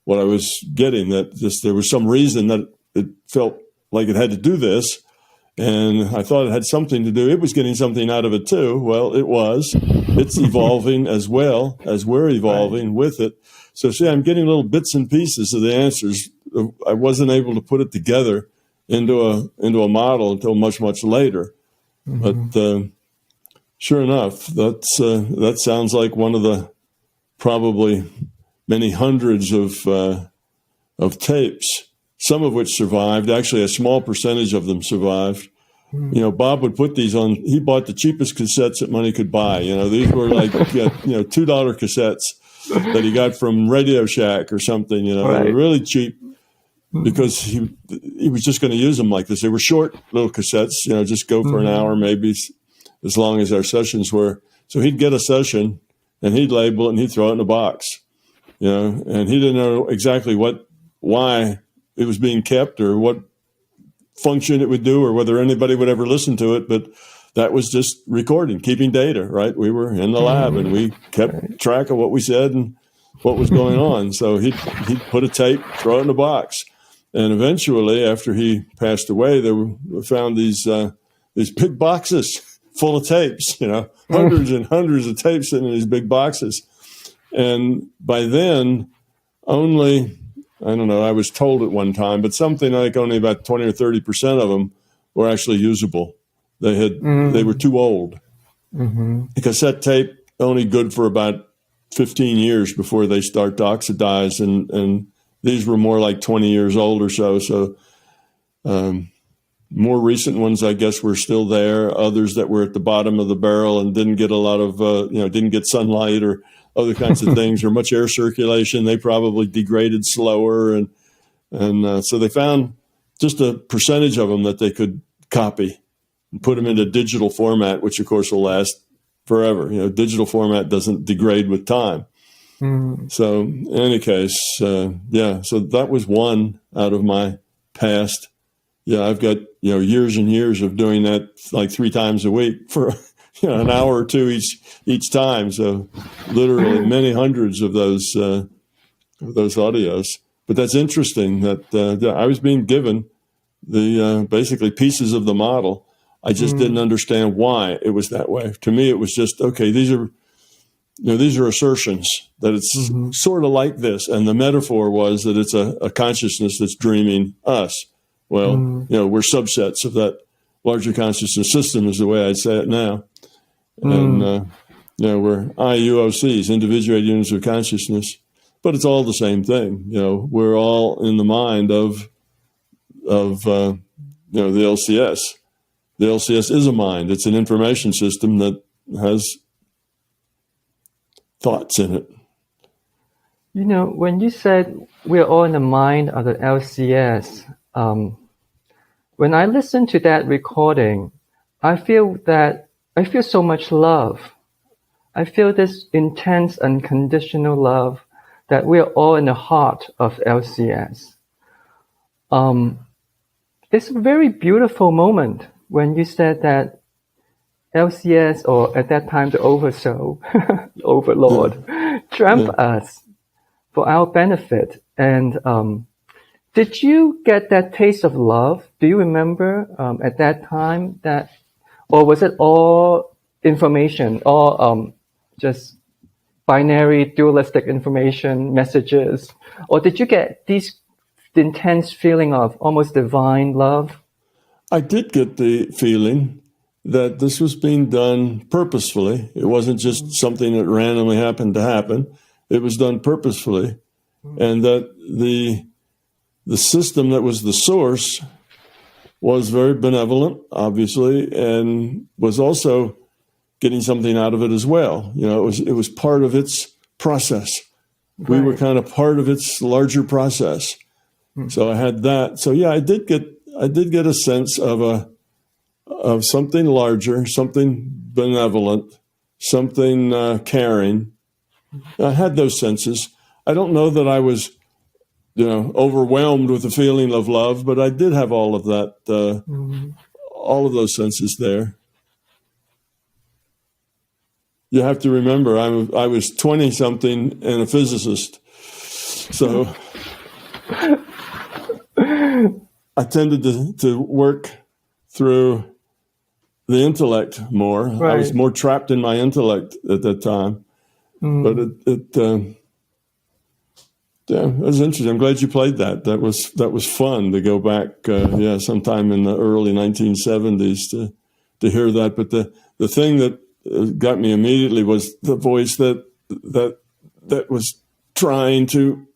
what I was getting, that there was some reason that it felt like it had to do this. And I thought it had something to do. It was getting something out of it too. Well, it was. It's evolving as well as we're evolving with it. So see, I'm getting little bits and pieces of the answers. I wasn't able to put it together into a model until much, much later. But sure enough, that sounds like one of the probably many hundreds of tapes, some of which survived. Actually, a small percentage of them survived. Bob would put these on. He bought the cheapest cassettes that money could buy. These were like $2 cassettes that he got from Radio Shack or something. They were really cheap because he was just going to use them like this. They were short little cassettes. Just go for an hour, maybe as long as our sessions were. So he'd get a session and he'd label it and he'd throw it in a box. And he didn't know exactly why it was being kept or what function it would do or whether anybody would ever listen to it. But that was just recording, keeping data, right? We were in the lab and we kept track of what we said and what was going on. So he'd put a tape, throw it in a box. And eventually, after he passed away, we found these big boxes full of tapes, hundreds and hundreds of tapes sitting in these big boxes. And by then, only, I don't know, I was told at one time, but something like only about 20 or 30% of them were actually usable. They were too old. The cassette tape only good for about 15 years before they start to oxidize, and these were more like 20 years old or so. So more recent ones, I guess, were still there. Others that were at the bottom of the barrel and didn't get a lot of, didn't get sunlight or other kinds of things or much air circulation. They probably degraded slower. And so they found just a percentage of them that they could copy and put them into digital format, which of course will last forever. Digital format doesn't degrade with time. So in any case, so that was one out of my past. Yeah, I've got, years and years of doing that like 3 times a week for an hour or two each time. So literally many hundreds of those audios. But that's interesting that I was being given the basically pieces of the model. I just didn't understand why it was that way. To me, it was just, okay, these are assertions that it's sort of like this. And the metaphor was that it's a consciousness that's dreaming us. Well, we're subsets of that larger consciousness system is the way I'd say it now. And, we're IUOCs, individuated units of consciousness, but it's all the same thing. We're all in the mind of the LCS. The LCS is a mind. It's an information system that has thoughts in it. When you said we're all in the mind of the LCS, when I listen to that recording, I feel so much love. I feel this intense, unconditional love that we're all in the heart of LCS. It's a very beautiful moment when you said that LCS, or at that time the Oversoul, Overlord, dreamt us for our benefit. And did you get that taste of love? Do you remember at that time or was it all information, all just binary, dualistic information, messages? Or did you get the intense feeling of almost divine love? I did get the feeling that this was being done purposefully. It wasn't just something that randomly happened to happen. It was done purposefully. And that the system that was the source was very benevolent, obviously, and was also getting something out of it as well. It was part of its process. Right. We were kind of part of its larger process. So I had that. So yeah, I did get a sense of something larger, something benevolent, something caring. I had those senses. I don't know that I was, overwhelmed with the feeling of love, but I did have all of that, all of those senses there. you have to remember, I was 20-something and a physicist. So I tended to work through the intellect more. Right. I was more trapped in my intellect at that time. But yeah, it was interesting. I'm glad you played that. That was fun to go back, sometime in the early 1970s to hear that. But the thing that got me immediately was the voice that was trying to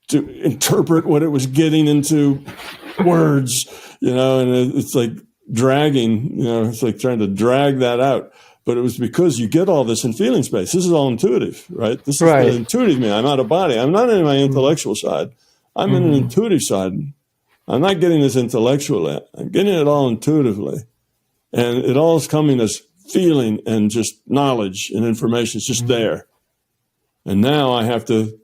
interpret what it was getting into words, and it's like dragging, it's like trying to drag that out. But it was because you get all this in feeling space. This is all intuitive, right? This is the intuitive me. I'm out of body. I'm not in my intellectual side. I'm in an intuitive side. I'm not getting this intellectually. I'm getting it all intuitively. And it all is coming as feeling and just knowledge and information. It's just there. And now I have to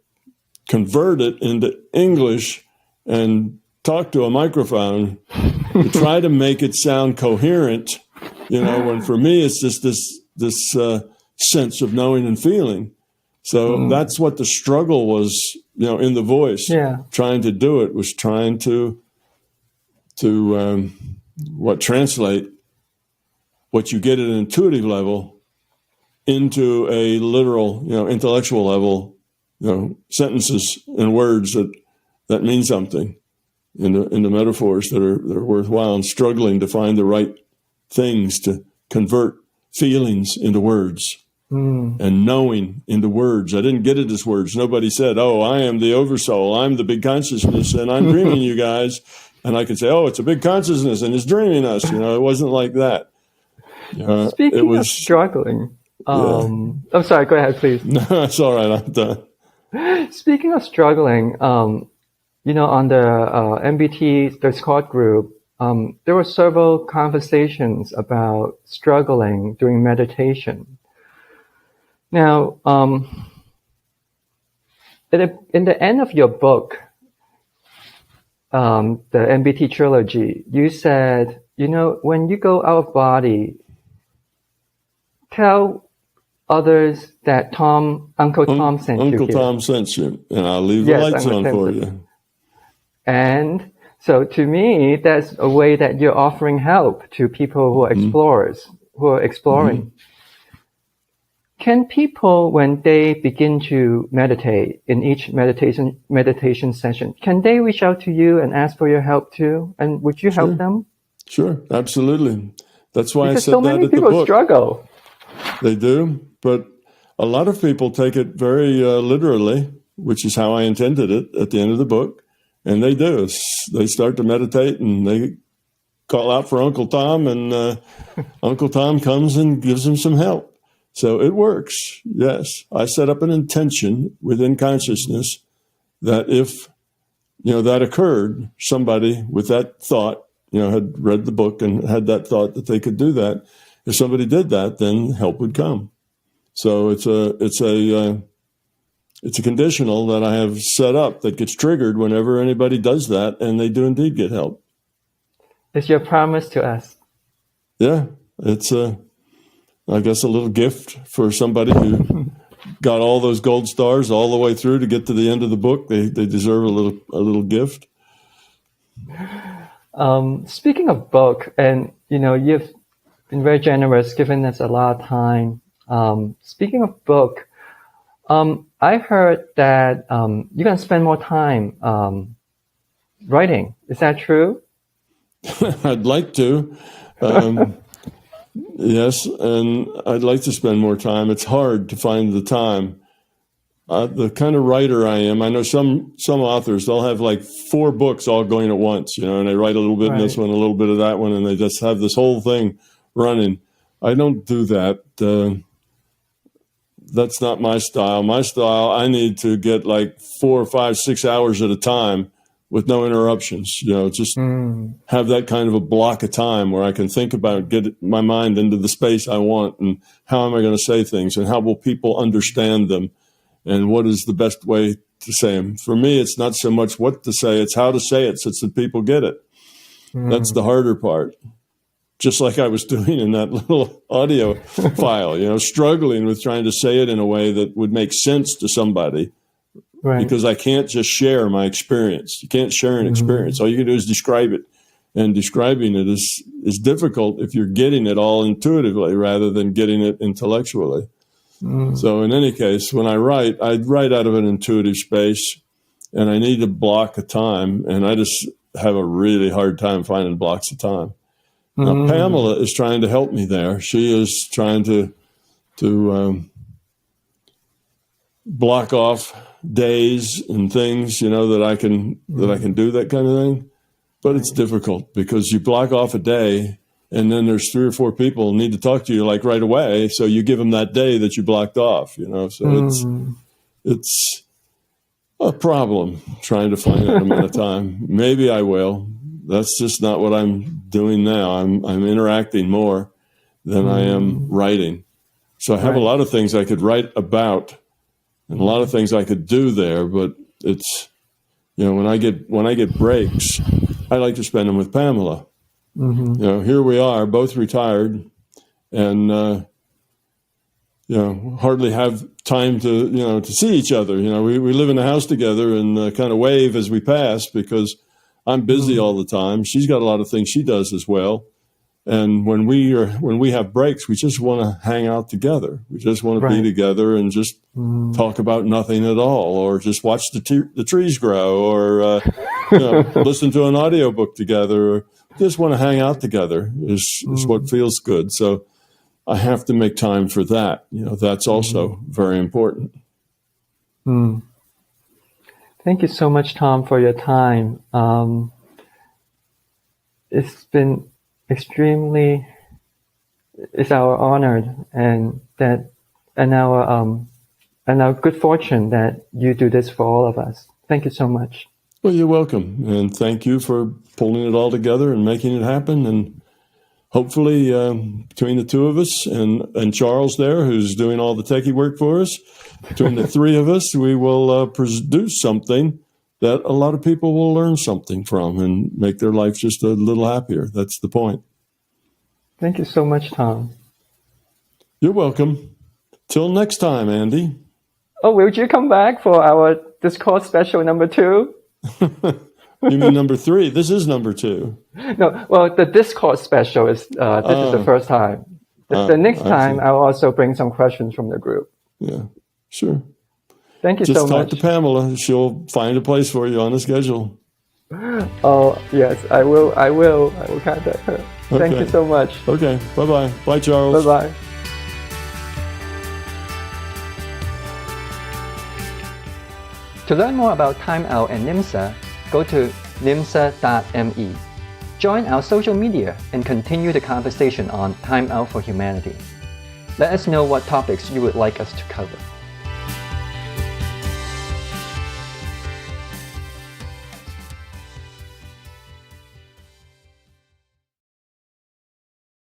convert it into English and talk to a microphone to try to make it sound coherent. When for me it's just this sense of knowing and feeling. So that's what the struggle was, in the voice. Yeah. Trying to do it was trying to translate what you get at an intuitive level into a literal, intellectual level, sentences and words that mean something into metaphors that are worthwhile, and struggling to find the right things to convert feelings into words and knowing into words. I didn't get it as words. Nobody said, "Oh, I am the oversoul. I'm the big consciousness, and I'm dreaming you guys." And I could say, "Oh, it's a big consciousness, and it's dreaming us." It wasn't like that. Speaking of struggling, I'm sorry. Go ahead, please. No, that's all right. I'm done. Speaking of struggling, on the MBT, the Discord group, there were several conversations about struggling during meditation. Now, in the end of your book, the MBT trilogy, you said, when you go out of body, tell others that Uncle Tom sent you. Uncle Tom sent you, and I'll leave the lights on for you. And so to me, that's a way that you're offering help to people who are explorers, who are exploring. Can people, when they begin to meditate in each meditation session, can they reach out to you and ask for your help too? And would you help them? Sure, absolutely. That's why because I said so that many at the people book. Struggle. They do, but a lot of people take it very literally, which is how I intended it at the end of the book. And they do. They start to meditate and they call out for Uncle Tom, and Uncle Tom comes and gives them some help. So it works. Yes. I set up an intention within consciousness that if, that occurred, somebody with that thought, had read the book and had that thought that they could do that. If somebody did that, then help would come. So it's a conditional that I have set up that gets triggered whenever anybody does that, and they do indeed get help. It's your promise to us. Yeah, it's I guess a little gift for somebody who got all those gold stars all the way through to get to the end of the book. They deserve a little gift. Speaking of book, and you've been very generous, giving us a lot of time. Speaking of book, I heard that you're going to spend more time writing. Is that true? I'd like to. Yes, and I'd like to spend more time. It's hard to find the time. The kind of writer I am, I know some authors, they'll have like 4 books all going at once, and they write a little bit in this one, a little bit of that one, and they just have this whole thing running. I don't do that. That's not my style. My style, I need to get like 4 or 5, 6 hours at a time with no interruptions, just have that kind of a block of time where I can think about, get my mind into the space I want, and how am I going to say things, and how will people understand them, and what is the best way to say them. For me, it's not so much what to say, it's how to say it so that people get it. That's the harder part. just like I was doing in that little audio file, struggling with trying to say it in a way that would make sense to somebody. Right. Because I can't just share my experience. You can't share an experience. All you can do is describe it. And describing it is difficult if you're getting it all intuitively rather than getting it intellectually. So in any case, when I write out of an intuitive space, and I need to block a time, and I just have a really hard time finding blocks of time. Now, Pamela is trying to help me there. She is trying to block off days and things, that I can do that kind of thing. But it's difficult because you block off a day, and then there's 3 or 4 people who need to talk to you like right away. So you give them that day that you blocked off, So it's a problem trying to find that amount of time. Maybe I will. That's just not what I'm doing now. I'm interacting more than I am writing. So I have a lot of things I could write about, and a lot of things I could do there. But it's, when I get breaks, I like to spend them with Pamela. Here we are, both retired, and hardly have time to see each other. We live in the house together and kind of wave as we pass because I'm busy all the time. She's got a lot of things she does as well. And when we have breaks, we just want to hang out together. We just want to be together and just talk about nothing at all, or just watch the trees grow, or listen to an audiobook together, or just want to hang out together is what feels good. So I have to make time for that. That's also very important. Thank you so much, Tom, for your time. It's been it's our honor and our good fortune that you do this for all of us. Thank you so much. Well, you're welcome. And thank you for pulling it all together and making it happen. And hopefully, between the two of us and Charles there, who's doing all the techie work for us, between the 3 of us, we will produce something that a lot of people will learn something from and make their life just a little happier. That's the point. Thank you so much, Tom. You're welcome. Till next time, Andy. Oh, will you come back for our Discord special number 2? You mean number 3? This is number 2. No, well, the Discord special is this is the first time. The next time, I'll also bring some questions from the group. Yeah, sure. Thank you so much. Just talk to Pamela. She'll find a place for you on the schedule. Oh, yes, I will contact her. Okay. Thank you so much. Okay, bye-bye. Bye, Charles. Bye-bye. To learn more about Time Out and NIMSA, go to nimsa.me. Join our social media and continue the conversation on Time Out for Humanity. Let us know what topics you would like us to cover.